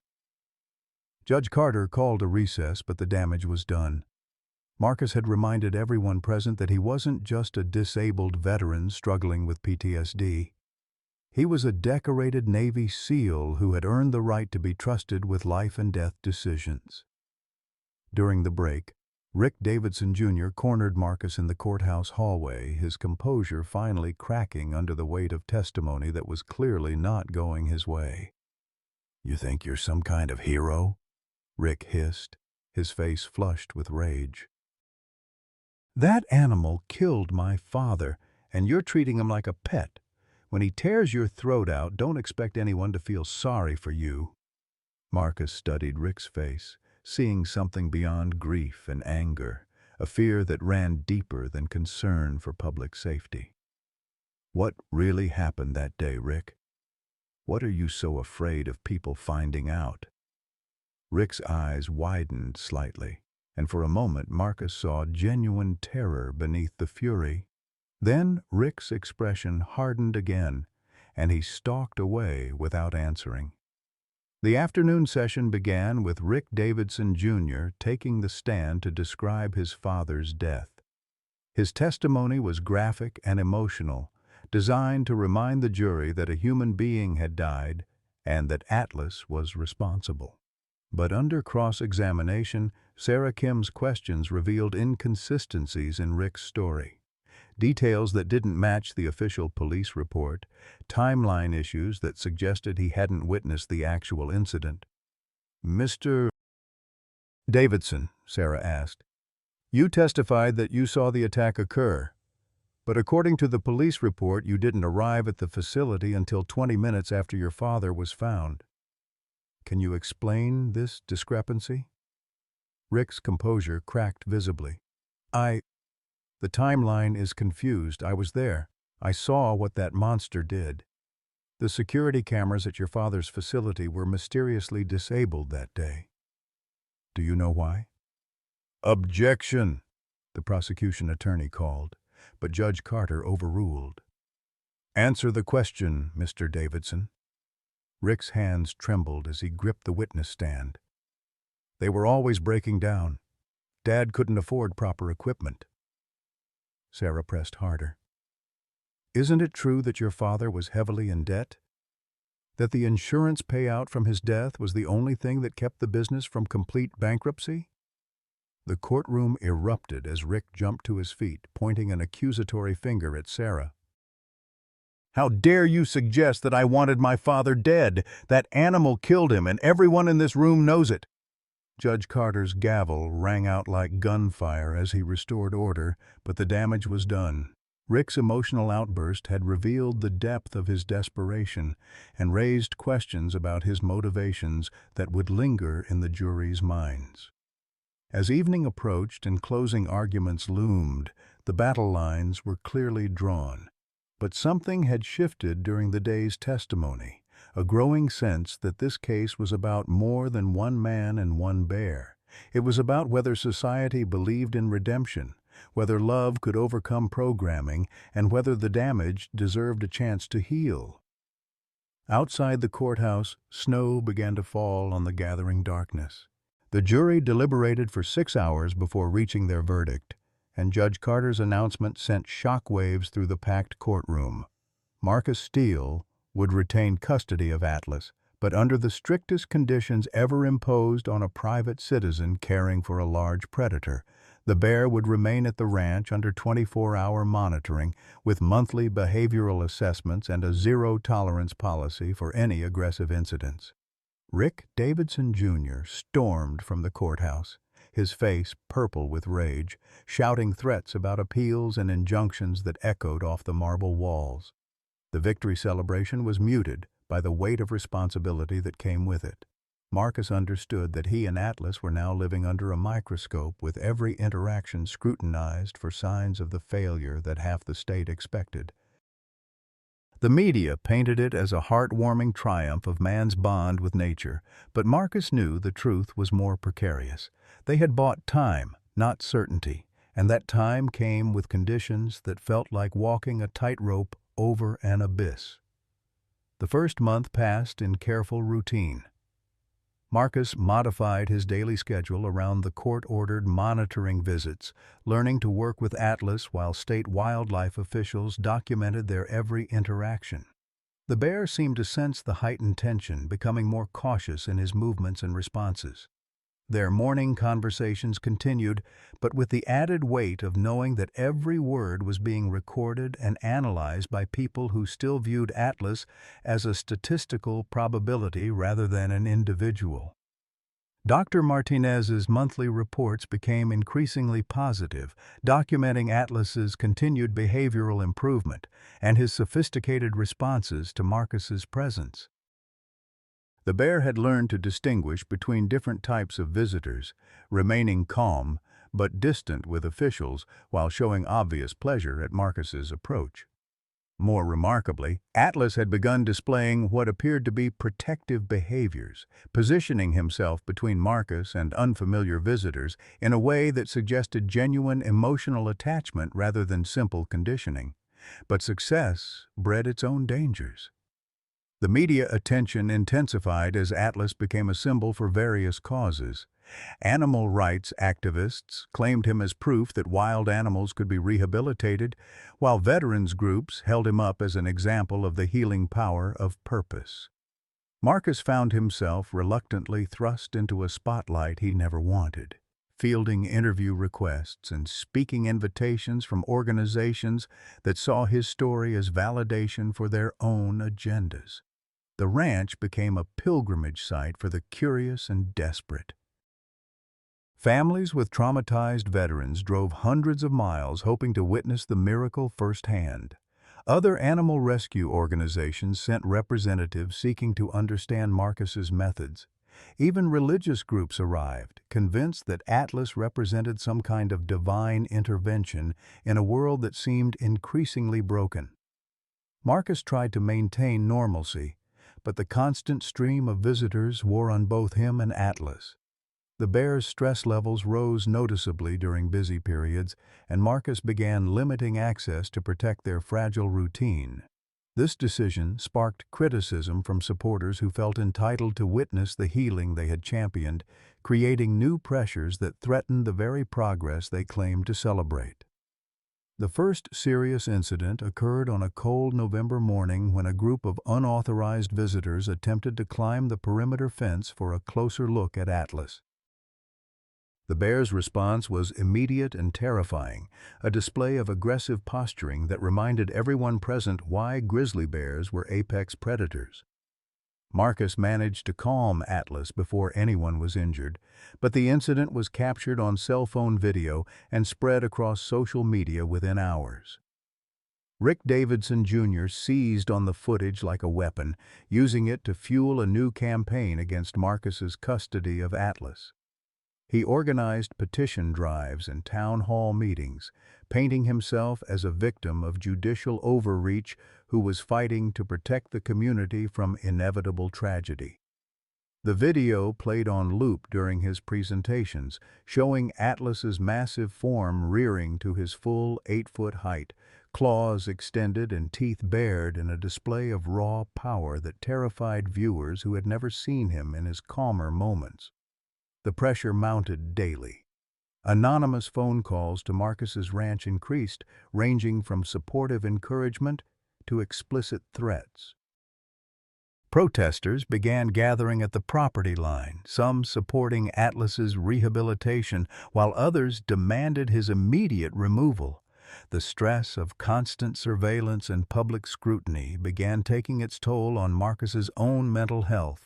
Judge Carter called a recess, but the damage was done. Marcus had reminded everyone present that he wasn't just a disabled veteran struggling with PTSD. He was a decorated Navy SEAL who had earned the right to be trusted with life-and-death decisions. During the break, Rick Davidson Jr. cornered Marcus in the courthouse hallway, his composure finally cracking under the weight of testimony that was clearly not going his way. "You think you're some kind of hero?" Rick hissed, his face flushed with rage. "That animal killed my father, and you're treating him like a pet. When he tears your throat out, don't expect anyone to feel sorry for you." Marcus studied Rick's face, seeing something beyond grief and anger, a fear that ran deeper than concern for public safety. "What really happened that day, Rick? What are you so afraid of people finding out?" Rick's eyes widened slightly, and for a moment Marcus saw genuine terror beneath the fury. Then Rick's expression hardened again, and he stalked away without answering. The afternoon session began with Rick Davidson Jr. taking the stand to describe his father's death. His testimony was graphic and emotional, designed to remind the jury that a human being had died and that Atlas was responsible. But under cross-examination, Sarah Kim's questions revealed inconsistencies in Rick's story. Details that didn't match the official police report, timeline issues that suggested he hadn't witnessed the actual incident. "Mr. Davidson," Sarah asked, "you testified that you saw the attack occur, but according to the police report, you didn't arrive at the facility until 20 minutes after your father was found. Can you explain this discrepancy?" Rick's composure cracked visibly. The timeline is confused. I was there. I saw what that monster did. The security cameras at your father's facility were mysteriously disabled that day. Do you know why?" "Objection," the prosecution attorney called, but Judge Carter overruled. "Answer the question, Mr. Davidson." Rick's hands trembled as he gripped the witness stand. "They were always breaking down. Dad couldn't afford proper equipment." Sarah pressed harder. "Isn't it true that your father was heavily in debt? That the insurance payout from his death was the only thing that kept the business from complete bankruptcy?" The courtroom erupted as Rick jumped to his feet, pointing an accusatory finger at Sarah. "How dare you suggest that I wanted my father dead? That animal killed him, and everyone in this room knows it." Judge Carter's gavel rang out like gunfire as he restored order, but the damage was done. Rick's emotional outburst had revealed the depth of his desperation and raised questions about his motivations that would linger in the jury's minds. As evening approached and closing arguments loomed, the battle lines were clearly drawn. But something had shifted during the day's testimony, a growing sense that this case was about more than one man and one bear. It was about whether society believed in redemption, whether love could overcome programming, and whether the damage deserved a chance to heal. Outside the courthouse, snow began to fall on the gathering darkness. The jury deliberated for 6 hours before reaching their verdict, and Judge Carter's announcement sent shockwaves through the packed courtroom. Marcus Steele would retain custody of Atlas, but under the strictest conditions ever imposed on a private citizen caring for a large predator. The bear would remain at the ranch under 24-hour monitoring, with monthly behavioral assessments and a zero-tolerance policy for any aggressive incidents. Rick Davidson Jr. stormed from the courthouse, his face purple with rage, shouting threats about appeals and injunctions that echoed off the marble walls. The victory celebration was muted by the weight of responsibility that came with it. Marcus understood that he and Atlas were now living under a microscope, with every interaction scrutinized for signs of the failure that half the state expected. The media painted it as a heartwarming triumph of man's bond with nature, but Marcus knew the truth was more precarious. They had bought time, not certainty, and that time came with conditions that felt like walking a tightrope over an abyss. The first month passed in careful routine. Marcus modified his daily schedule around the court-ordered monitoring visits, learning to work with Atlas while state wildlife officials documented their every interaction. The bear seemed to sense the heightened tension, becoming more cautious in his movements and responses. Their morning conversations continued, but with the added weight of knowing that every word was being recorded and analyzed by people who still viewed Atlas as a statistical probability rather than an individual. Dr. Martinez's monthly reports became increasingly positive, documenting Atlas's continued behavioral improvement and his sophisticated responses to Marcus's presence. The bear had learned to distinguish between different types of visitors, remaining calm but distant with officials while showing obvious pleasure at Marcus's approach. More remarkably, Atlas had begun displaying what appeared to be protective behaviors, positioning himself between Marcus and unfamiliar visitors in a way that suggested genuine emotional attachment rather than simple conditioning. But success bred its own dangers. The media attention intensified as Atlas became a symbol for various causes. Animal rights activists claimed him as proof that wild animals could be rehabilitated, while veterans groups held him up as an example of the healing power of purpose. Marcus found himself reluctantly thrust into a spotlight he never wanted, fielding interview requests and speaking invitations from organizations that saw his story as validation for their own agendas. The ranch became a pilgrimage site for the curious and desperate. Families with traumatized veterans drove hundreds of miles hoping to witness the miracle firsthand. Other animal rescue organizations sent representatives seeking to understand Marcus's methods. Even religious groups arrived, convinced that Atlas represented some kind of divine intervention in a world that seemed increasingly broken. Marcus tried to maintain normalcy, but the constant stream of visitors wore on both him and Atlas. The bear's stress levels rose noticeably during busy periods, and Marcus began limiting access to protect their fragile routine. This decision sparked criticism from supporters who felt entitled to witness the healing they had championed, creating new pressures that threatened the very progress they claimed to celebrate. The first serious incident occurred on a cold November morning when a group of unauthorized visitors attempted to climb the perimeter fence for a closer look at Atlas. The bear's response was immediate and terrifying, a display of aggressive posturing that reminded everyone present why grizzly bears were apex predators. Marcus managed to calm Atlas before anyone was injured, but the incident was captured on cell phone video and spread across social media within hours. Rick Davidson Jr. seized on the footage like a weapon, using it to fuel a new campaign against Marcus's custody of Atlas. He organized petition drives and town hall meetings, painting himself as a victim of judicial overreach who was fighting to protect the community from inevitable tragedy. The video played on loop during his presentations, showing Atlas's massive form rearing to his full 8-foot height, claws extended and teeth bared in a display of raw power that terrified viewers who had never seen him in his calmer moments. The pressure mounted daily. Anonymous phone calls to Marcus's ranch increased, ranging from supportive encouragement to explicit threats. Protesters began gathering at the property line, some supporting Atlas's rehabilitation, while others demanded his immediate removal. The stress of constant surveillance and public scrutiny began taking its toll on Marcus's own mental health.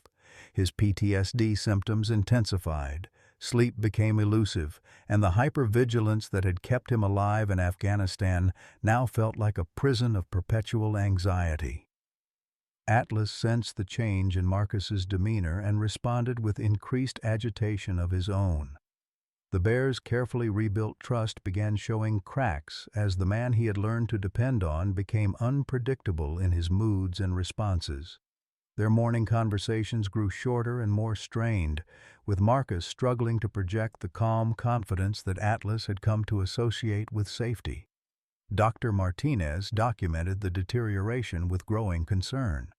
His PTSD symptoms intensified, sleep became elusive, and the hypervigilance that had kept him alive in Afghanistan now felt like a prison of perpetual anxiety. Atlas sensed the change in Marcus's demeanor and responded with increased agitation of his own. The bear's carefully rebuilt trust began showing cracks as the man he had learned to depend on became unpredictable in his moods and responses. Their morning conversations grew shorter and more strained, with Marcus struggling to project the calm confidence that Atlas had come to associate with safety. Dr. Martinez documented the deterioration with growing concern.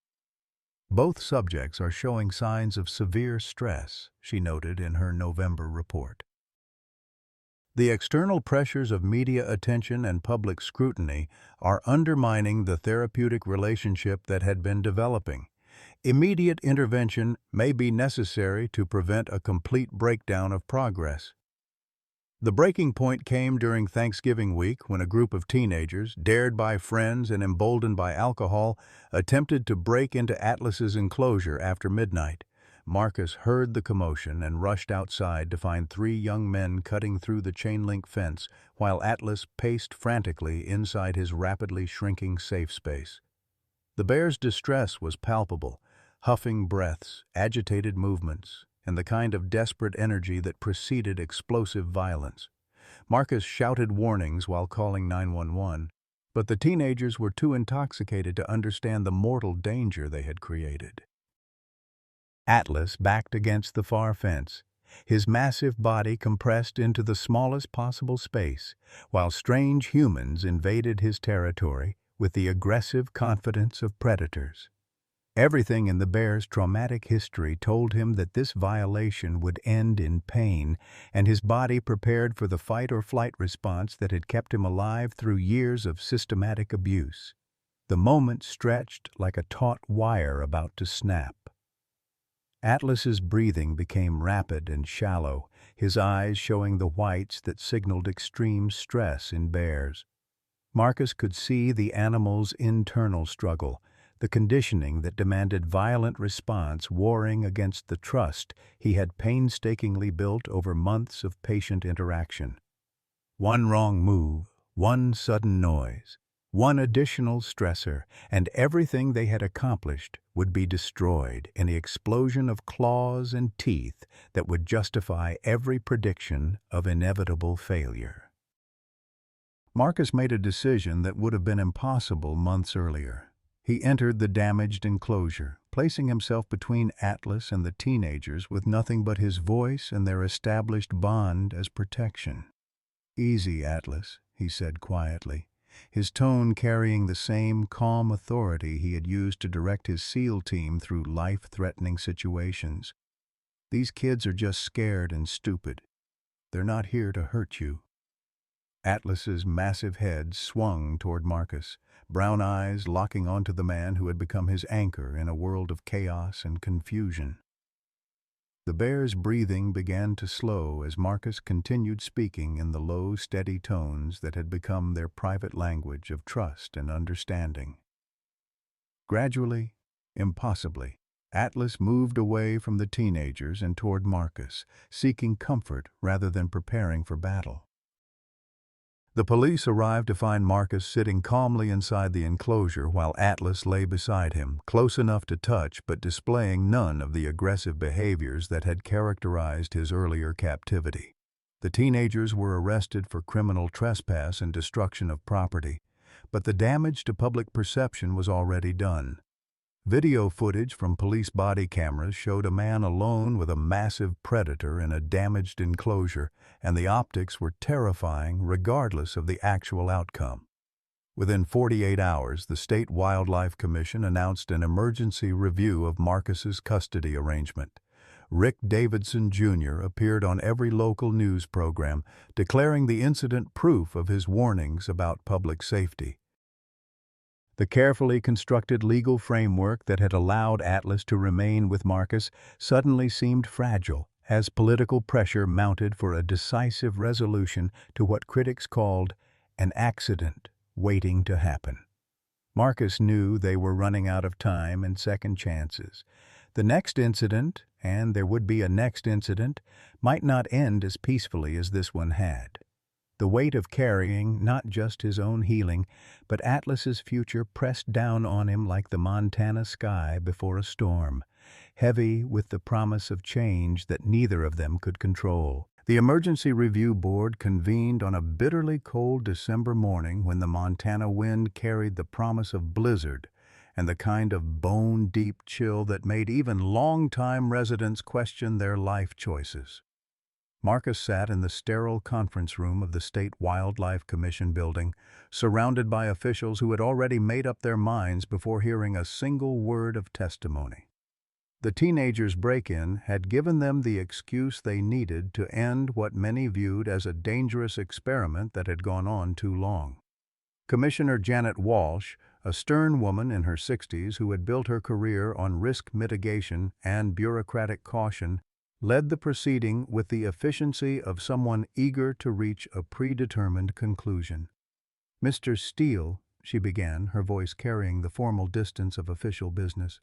Both subjects are showing signs of severe stress, she noted in her November report. The external pressures of media attention and public scrutiny are undermining the therapeutic relationship that had been developing. Immediate intervention may be necessary to prevent a complete breakdown of progress. The breaking point came during Thanksgiving week when a group of teenagers, dared by friends and emboldened by alcohol, attempted to break into Atlas's enclosure after midnight. Marcus heard the commotion and rushed outside to find 3 young men cutting through the chain-link fence while Atlas paced frantically inside his rapidly shrinking safe space. The bear's distress was palpable, huffing breaths, agitated movements, and the kind of desperate energy that preceded explosive violence. Marcus shouted warnings while calling 911, but the teenagers were too intoxicated to understand the mortal danger they had created. Atlas backed against the far fence, his massive body compressed into the smallest possible space, while strange humans invaded his territory with the aggressive confidence of predators. Everything in the bear's traumatic history told him that this violation would end in pain, and his body prepared for the fight-or-flight response that had kept him alive through years of systematic abuse. The moment stretched like a taut wire about to snap. Atlas's breathing became rapid and shallow, his eyes showing the whites that signaled extreme stress in bears. Marcus could see the animal's internal struggle, the conditioning that demanded violent response warring against the trust he had painstakingly built over months of patient interaction. One wrong move, one sudden noise, one additional stressor, and everything they had accomplished would be destroyed in the explosion of claws and teeth that would justify every prediction of inevitable failure. Marcus made a decision that would have been impossible months earlier. He entered the damaged enclosure, placing himself between Atlas and the teenagers with nothing but his voice and their established bond as protection. "Easy, Atlas," he said quietly, his tone carrying the same calm authority he had used to direct his SEAL team through life-threatening situations. "These kids are just scared and stupid. They're not here to hurt you." Atlas's massive head swung toward Marcus, brown eyes locking onto the man who had become his anchor in a world of chaos and confusion. The bear's breathing began to slow as Marcus continued speaking in the low, steady tones that had become their private language of trust and understanding. Gradually, impossibly, Atlas moved away from the teenagers and toward Marcus, seeking comfort rather than preparing for battle. The police arrived to find Marcus sitting calmly inside the enclosure while Atlas lay beside him, close enough to touch but displaying none of the aggressive behaviors that had characterized his earlier captivity. The teenagers were arrested for criminal trespass and destruction of property, but the damage to public perception was already done. Video footage from police body cameras showed a man alone with a massive predator in a damaged enclosure, and the optics were terrifying regardless of the actual outcome. Within 48 hours, the State Wildlife Commission announced an emergency review of Marcus's custody arrangement. Rick Davidson, Jr. appeared on every local news program, declaring the incident proof of his warnings about public safety. The carefully constructed legal framework that had allowed Atlas to remain with Marcus suddenly seemed fragile as political pressure mounted for a decisive resolution to what critics called an accident waiting to happen. Marcus knew they were running out of time and second chances. The next incident, and there would be a next incident, might not end as peacefully as this one had. The weight of carrying not just his own healing, but Atlas's future pressed down on him like the Montana sky before a storm, heavy with the promise of change that neither of them could control. The Emergency Review Board convened on a bitterly cold December morning when the Montana wind carried the promise of blizzard and the kind of bone-deep chill that made even long-time residents question their life choices. Marcus sat in the sterile conference room of the State Wildlife Commission building, surrounded by officials who had already made up their minds before hearing a single word of testimony. The teenagers' break-in had given them the excuse they needed to end what many viewed as a dangerous experiment that had gone on too long. Commissioner Janet Walsh, a stern woman in her 60s who had built her career on risk mitigation and bureaucratic caution, led the proceeding with the efficiency of someone eager to reach a predetermined conclusion. "Mr. Steele," she began, her voice carrying the formal distance of official business,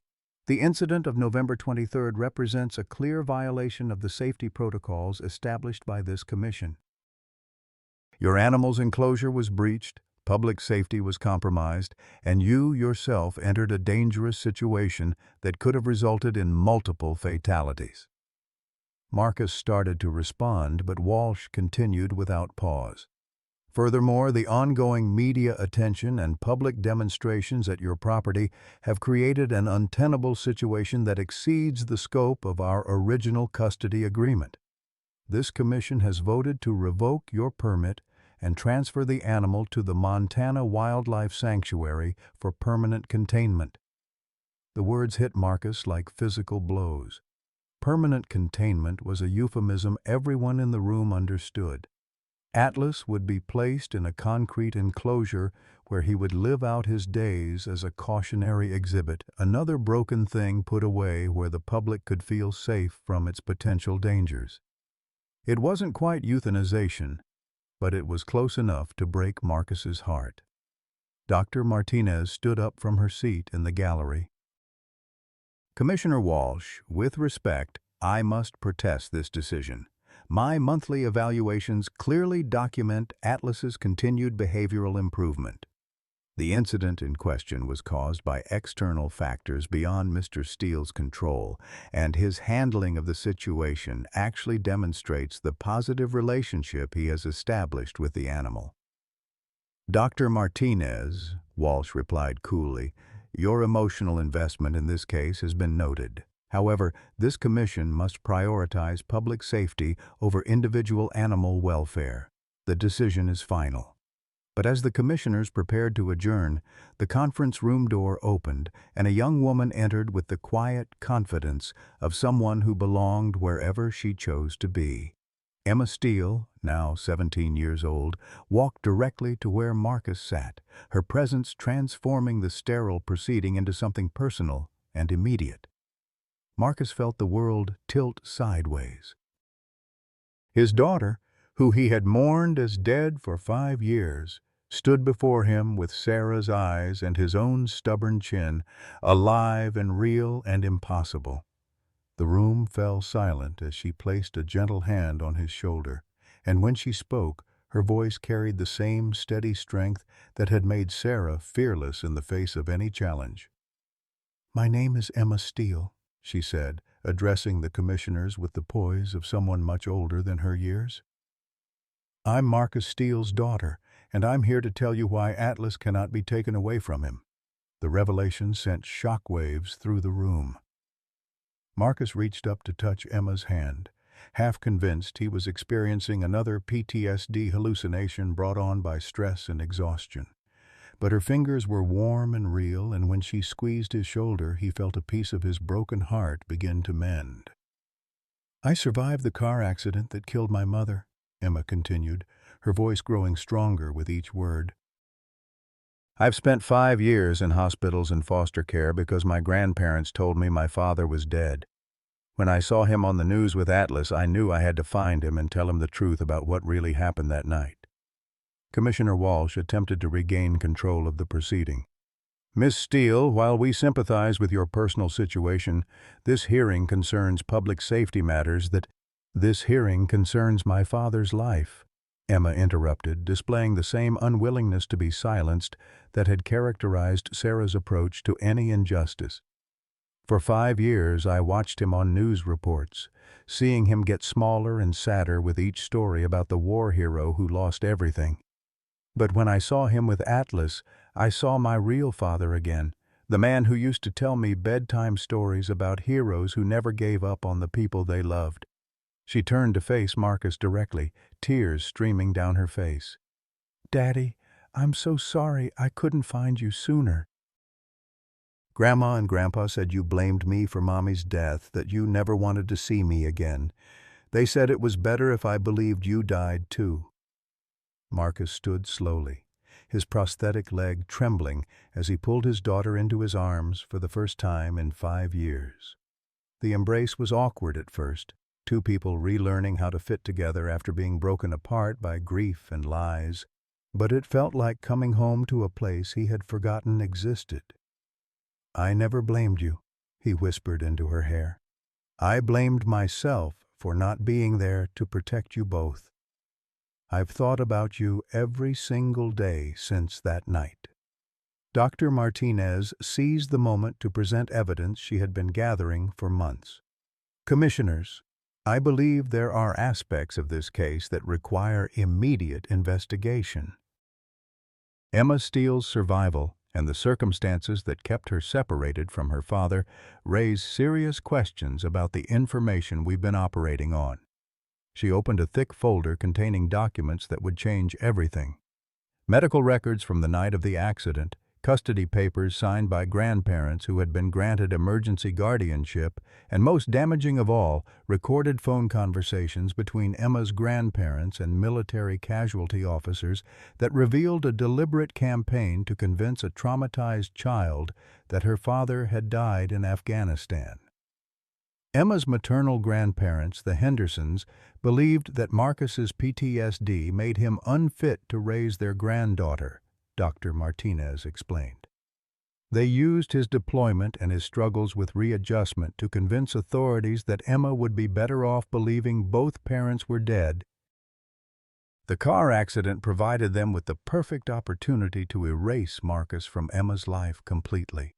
"the incident of November 23rd represents a clear violation of the safety protocols established by this commission. Your animal's enclosure was breached, public safety was compromised, and you yourself entered a dangerous situation that could have resulted in multiple fatalities." Marcus started to respond, but Walsh continued without pause. "Furthermore, the ongoing media attention and public demonstrations at your property have created an untenable situation that exceeds the scope of our original custody agreement. This commission has voted to revoke your permit and transfer the animal to the Montana Wildlife Sanctuary for permanent containment." The words hit Marcus like physical blows. Permanent containment was a euphemism everyone in the room understood. Atlas would be placed in a concrete enclosure where he would live out his days as a cautionary exhibit, another broken thing put away where the public could feel safe from its potential dangers. It wasn't quite euthanization, but it was close enough to break Marcus's heart. Dr. Martinez stood up from her seat in the gallery. "Commissioner Walsh, with respect, I must protest this decision. My monthly evaluations clearly document Atlas's continued behavioral improvement. The incident in question was caused by external factors beyond Mr. Steele's control, and his handling of the situation actually demonstrates the positive relationship he has established with the animal." "Dr. Martinez," Walsh replied coolly, "your emotional investment in this case has been noted. However, this commission must prioritize public safety over individual animal welfare. The decision is final." But as the commissioners prepared to adjourn, the conference room door opened, and a young woman entered with the quiet confidence of someone who belonged wherever she chose to be. Emma Steele, now 17 years old, walked directly to where Marcus sat, her presence transforming the sterile proceeding into something personal and immediate. Marcus felt the world tilt sideways. His daughter, who he had mourned as dead for 5 years, stood before him with Sarah's eyes and his own stubborn chin, alive and real and impossible. The room fell silent as she placed a gentle hand on his shoulder, and when she spoke, her voice carried the same steady strength that had made Sarah fearless in the face of any challenge. "My name is Emma Steele," she said, addressing the commissioners with the poise of someone much older than her years. "I'm Marcus Steele's daughter, and I'm here to tell you why Atlas cannot be taken away from him." The revelation sent shockwaves through the room. Marcus reached up to touch Emma's hand, half convinced he was experiencing another PTSD hallucination brought on by stress and exhaustion. But her fingers were warm and real, and when she squeezed his shoulder, he felt a piece of his broken heart begin to mend. "I survived the car accident that killed my mother," Emma continued, her voice growing stronger with each word. "I've spent 5 years in hospitals and foster care because my grandparents told me my father was dead. When I saw him on the news with Atlas, I knew I had to find him and tell him the truth about what really happened that night." Commissioner Walsh attempted to regain control of the proceeding. "Miss Steele, while we sympathize with your personal situation, this hearing concerns public safety matters This hearing concerns my father's life," Emma interrupted, displaying the same unwillingness to be silenced that had characterized Sarah's approach to any injustice. For 5 years I watched him on news reports, seeing him get smaller and sadder with each story about the war hero who lost everything. But when I saw him with Atlas, I saw my real father again, the man who used to tell me bedtime stories about heroes who never gave up on the people they loved. She turned to face Marcus directly, tears streaming down her face. "Daddy, I'm so sorry I couldn't find you sooner. Grandma and Grandpa said you blamed me for Mommy's death, that you never wanted to see me again. They said it was better if I believed you died too." Marcus stood slowly, his prosthetic leg trembling as he pulled his daughter into his arms for the first time in 5 years. The embrace was awkward at first, two people relearning how to fit together after being broken apart by grief and lies, but it felt like coming home to a place he had forgotten existed. "I never blamed you," he whispered into her hair. "I blamed myself for not being there to protect you both. I've thought about you every single day since that night." Dr. Martinez seized the moment to present evidence she had been gathering for months. "Commissioners, I believe there are aspects of this case that require immediate investigation." Emma Steele's survival and the circumstances that kept her separated from her father raise serious questions about the information we've been operating on. She opened a thick folder containing documents that would change everything. Medical records from the night of the accident, custody papers signed by grandparents who had been granted emergency guardianship, and most damaging of all, recorded phone conversations between Emma's grandparents and military casualty officers that revealed a deliberate campaign to convince a traumatized child that her father had died in Afghanistan. Emma's maternal grandparents, the Hendersons, believed that Marcus's PTSD made him unfit to raise their granddaughter, Dr. Martinez explained. They used his deployment and his struggles with readjustment to convince authorities that Emma would be better off believing both parents were dead. The car accident provided them with the perfect opportunity to erase Marcus from Emma's life completely.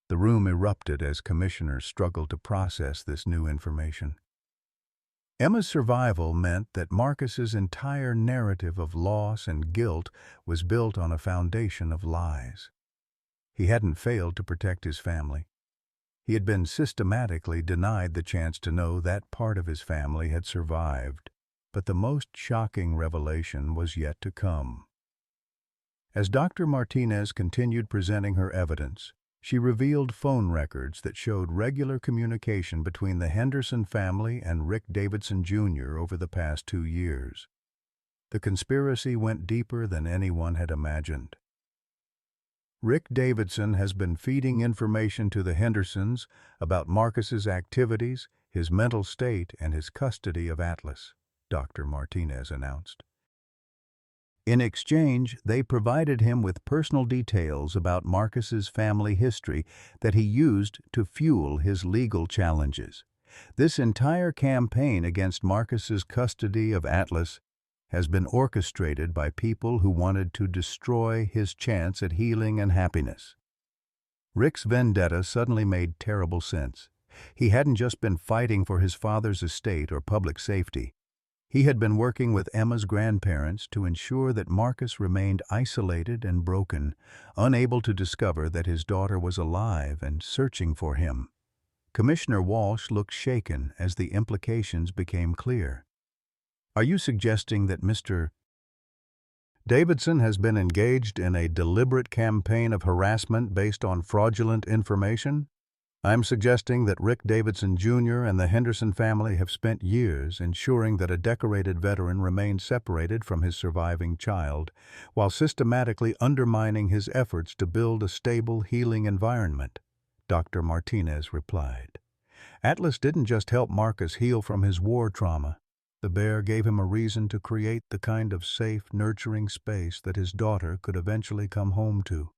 The room erupted as commissioners struggled to process this new information. Emma's survival meant that Marcus's entire narrative of loss and guilt was built on a foundation of lies. He hadn't failed to protect his family. He had been systematically denied the chance to know that part of his family had survived, but the most shocking revelation was yet to come. As Dr. Martinez continued presenting her evidence, she revealed phone records that showed regular communication between the Henderson family and Rick Davidson Jr. over the past 2 years. The conspiracy went deeper than anyone had imagined. Rick Davidson has been feeding information to the Hendersons about Marcus's activities, his mental state, and his custody of Atlas, Dr. Martinez announced. In exchange, they provided him with personal details about Marcus's family history that he used to fuel his legal challenges. This entire campaign against Marcus's custody of Atlas has been orchestrated by people who wanted to destroy his chance at healing and happiness. Rick's vendetta suddenly made terrible sense. He hadn't just been fighting for his father's estate or public safety. He had been working with Emma's grandparents to ensure that Marcus remained isolated and broken, unable to discover that his daughter was alive and searching for him. Commissioner Walsh looked shaken as the implications became clear. "Are you suggesting that Mr. Davidson has been engaged in a deliberate campaign of harassment based on fraudulent information?" "I'm suggesting that Rick Davidson Jr. and the Henderson family have spent years ensuring that a decorated veteran remained separated from his surviving child, while systematically undermining his efforts to build a stable, healing environment," Dr. Martinez replied. "Atlas didn't just help Marcus heal from his war trauma. The bear gave him a reason to create the kind of safe, nurturing space that his daughter could eventually come home to."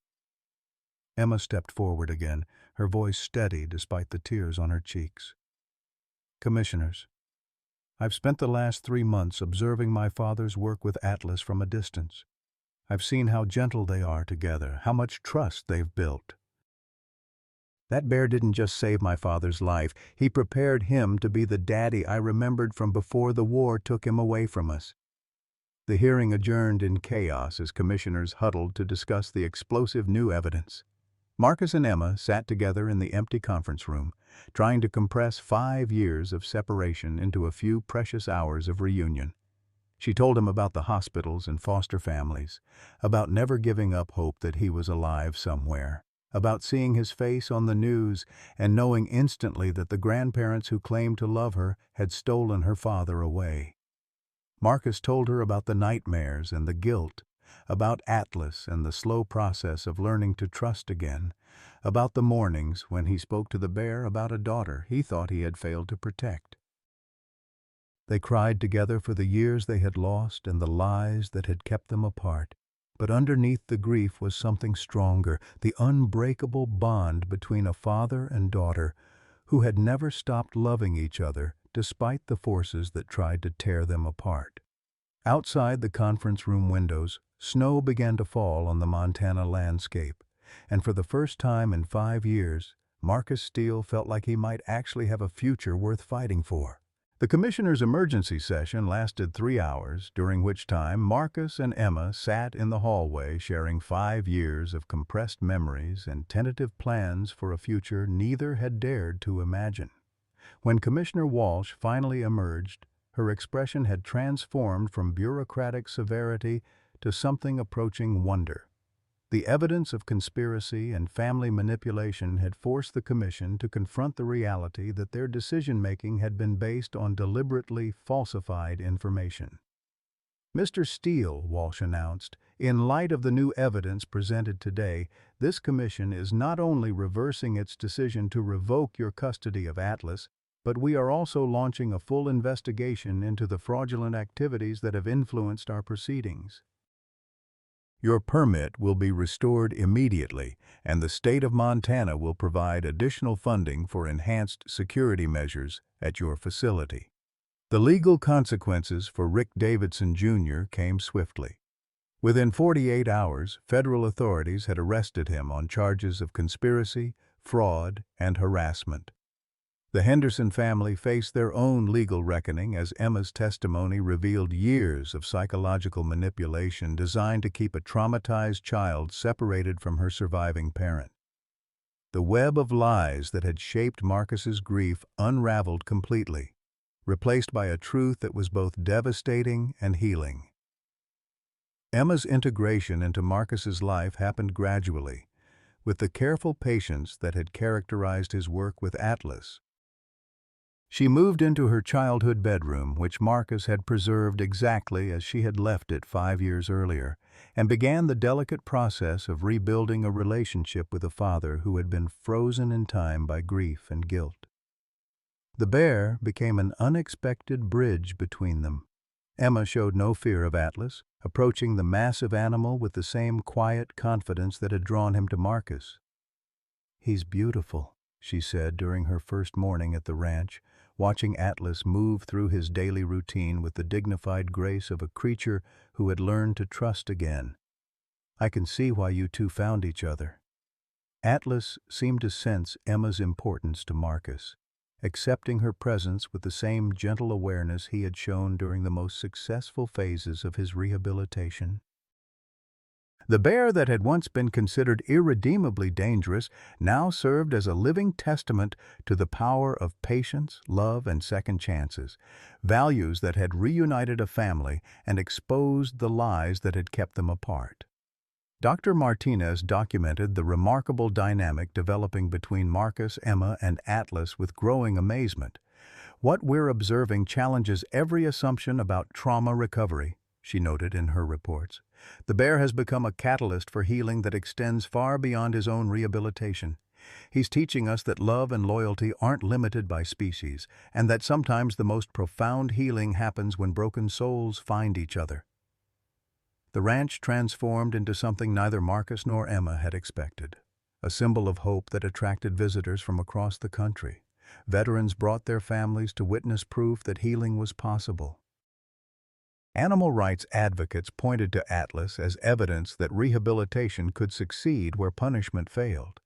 Emma stepped forward again, her voice steady despite the tears on her cheeks. "Commissioners, I've spent the last 3 months observing my father's work with Atlas from a distance. I've seen how gentle they are together, how much trust they've built. That bear didn't just save my father's life, he prepared him to be the daddy I remembered from before the war took him away from us." The hearing adjourned in chaos as commissioners huddled to discuss the explosive new evidence. Marcus and Emma sat together in the empty conference room, trying to compress 5 years of separation into a few precious hours of reunion. She told him about the hospitals and foster families, about never giving up hope that he was alive somewhere, about seeing his face on the news and knowing instantly that the grandparents who claimed to love her had stolen her father away. Marcus told her about the nightmares and the guilt, about Atlas and the slow process of learning to trust again, about the mornings when he spoke to the bear about a daughter he thought he had failed to protect. They cried together for the years they had lost and the lies that had kept them apart. But underneath the grief was something stronger, the unbreakable bond between a father and daughter who had never stopped loving each other despite the forces that tried to tear them apart. Outside the conference room windows, snow began to fall on the Montana landscape, and for the first time in 5 years, Marcus Steele felt like he might actually have a future worth fighting for. The commissioner's emergency session lasted 3 hours, during which time Marcus and Emma sat in the hallway sharing 5 years of compressed memories and tentative plans for a future neither had dared to imagine. When Commissioner Walsh finally emerged, her expression had transformed from bureaucratic severity to something approaching wonder. The evidence of conspiracy and family manipulation had forced the commission to confront the reality that their decision-making had been based on deliberately falsified information. "Mr. Steele," Walsh announced, "in light of the new evidence presented today, this commission is not only reversing its decision to revoke your custody of Atlas, but we are also launching a full investigation into the fraudulent activities that have influenced our proceedings. Your permit will be restored immediately, and the state of Montana will provide additional funding for enhanced security measures at your facility." The legal consequences for Rick Davidson, Jr. came swiftly. Within 48 hours, federal authorities had arrested him on charges of conspiracy, fraud, and harassment. The Henderson family faced their own legal reckoning as Emma's testimony revealed years of psychological manipulation designed to keep a traumatized child separated from her surviving parent. The web of lies that had shaped Marcus's grief unraveled completely, replaced by a truth that was both devastating and healing. Emma's integration into Marcus's life happened gradually, with the careful patience that had characterized his work with Atlas. She moved into her childhood bedroom, which Marcus had preserved exactly as she had left it 5 years earlier, and began the delicate process of rebuilding a relationship with a father who had been frozen in time by grief and guilt. The bear became an unexpected bridge between them. Emma showed no fear of Atlas, approaching the massive animal with the same quiet confidence that had drawn him to Marcus. "He's beautiful," she said during her first morning at the ranch, watching Atlas move through his daily routine with the dignified grace of a creature who had learned to trust again. "I can see why you two found each other." Atlas seemed to sense Emma's importance to Marcus, accepting her presence with the same gentle awareness he had shown during the most successful phases of his rehabilitation. The bear that had once been considered irredeemably dangerous now served as a living testament to the power of patience, love, and second chances, values that had reunited a family and exposed the lies that had kept them apart. Dr. Martinez documented the remarkable dynamic developing between Marcus, Emma, and Atlas with growing amazement. "What we're observing challenges every assumption about trauma recovery," she noted in her reports. "The bear has become a catalyst for healing that extends far beyond his own rehabilitation. He's teaching us that love and loyalty aren't limited by species, and that sometimes the most profound healing happens when broken souls find each other." The ranch transformed into something neither Marcus nor Emma had expected, a symbol of hope that attracted visitors from across the country. Veterans brought their families to witness proof that healing was possible. Animal rights advocates pointed to Atlas as evidence that rehabilitation could succeed where punishment failed.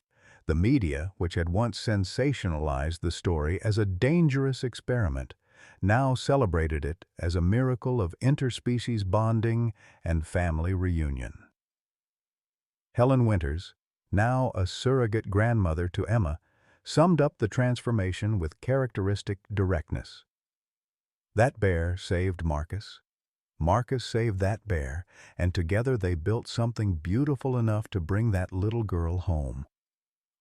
The media, which had once sensationalized the story as a dangerous experiment, now celebrated it as a miracle of interspecies bonding and family reunion. Helen Winters, now a surrogate grandmother to Emma, summed up the transformation with characteristic directness. That bear saved Marcus. Marcus saved that bear, and together they built something beautiful enough to bring that little girl home.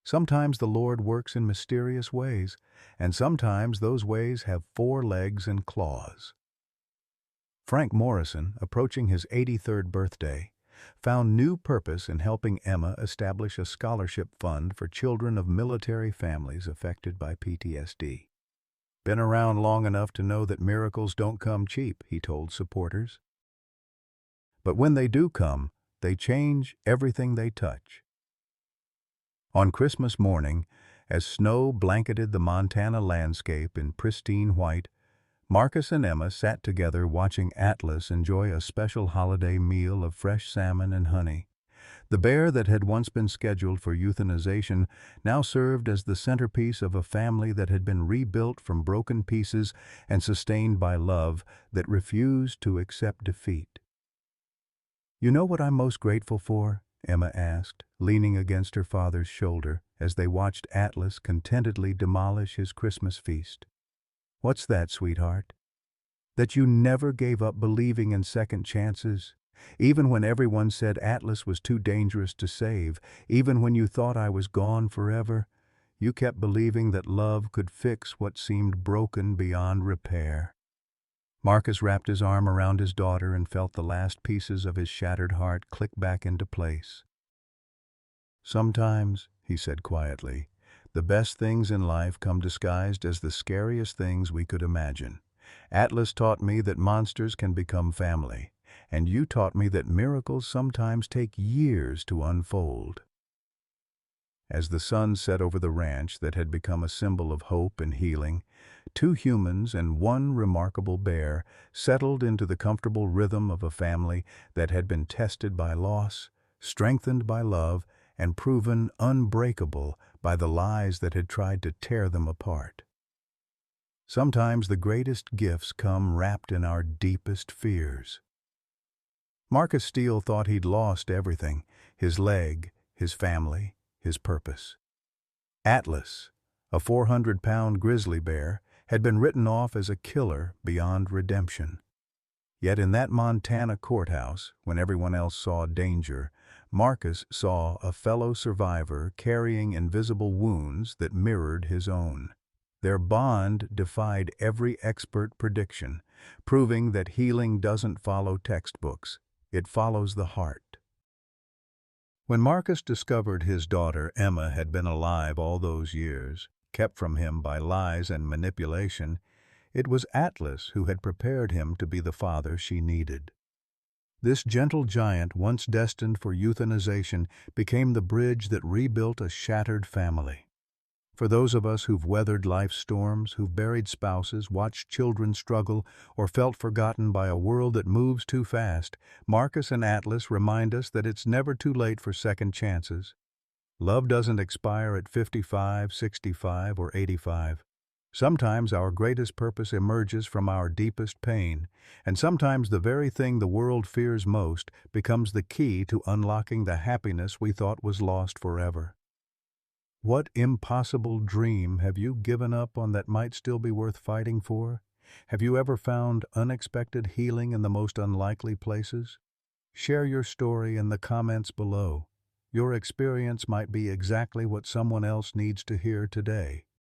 Sometimes the Lord works in mysterious ways, and sometimes those ways have 4 legs and claws. Frank Morrison, approaching his 83rd birthday, found new purpose in helping Emma establish a scholarship fund for children of military families affected by PTSD. "Been around long enough to know that miracles don't come cheap," he told supporters. "But when they do come, they change everything they touch." On Christmas morning, as snow blanketed the Montana landscape in pristine white, Marcus and Emma sat together watching Atlas enjoy a special holiday meal of fresh salmon and honey. The bear that had once been scheduled for euthanization now served as the centerpiece of a family that had been rebuilt from broken pieces and sustained by love that refused to accept defeat. "You know what I'm most grateful for?" Emma asked, leaning against her father's shoulder as they watched Atlas contentedly demolish his Christmas feast. "What's that, sweetheart?" "That you never gave up believing in second chances. Even when everyone said Atlas was too dangerous to save, even when you thought I was gone forever, you kept believing that love could fix what seemed broken beyond repair." Marcus wrapped his arm around his daughter and felt the last pieces of his shattered heart click back into place. "Sometimes," he said quietly, "the best things in life come disguised as the scariest things we could imagine. Atlas taught me that monsters can become family, and you taught me that miracles sometimes take years to unfold." As the sun set over the ranch that had become a symbol of hope and healing, 2 humans and 1 remarkable bear settled into the comfortable rhythm of a family that had been tested by loss, strengthened by love, and proven unbreakable by the lies that had tried to tear them apart. Sometimes the greatest gifts come wrapped in our deepest fears. Marcus Steele thought he'd lost everything: his leg, his family, his purpose. Atlas, a 400-pound grizzly bear, had been written off as a killer beyond redemption. Yet in that Montana courthouse, when everyone else saw danger, Marcus saw a fellow survivor carrying invisible wounds that mirrored his own. Their bond defied every expert prediction, proving that healing doesn't follow textbooks, it follows the heart. When Marcus discovered his daughter Emma had been alive all those years, kept from him by lies and manipulation, it was Atlas who had prepared him to be the father she needed. This gentle giant, once destined for euthanization, became the bridge that rebuilt a shattered family. For those of us who've weathered life's storms, who've buried spouses, watched children struggle, or felt forgotten by a world that moves too fast, Marcus and Atlas remind us that it's never too late for second chances. Love doesn't expire at 55, 65, or 85. Sometimes our greatest purpose emerges from our deepest pain, and sometimes the very thing the world fears most becomes the key to unlocking the happiness we thought was lost forever. What impossible dream have you given up on that might still be worth fighting for? Have you ever found unexpected healing in the most unlikely places? Share your story in the comments below. Your experience might be exactly what someone else needs to hear today.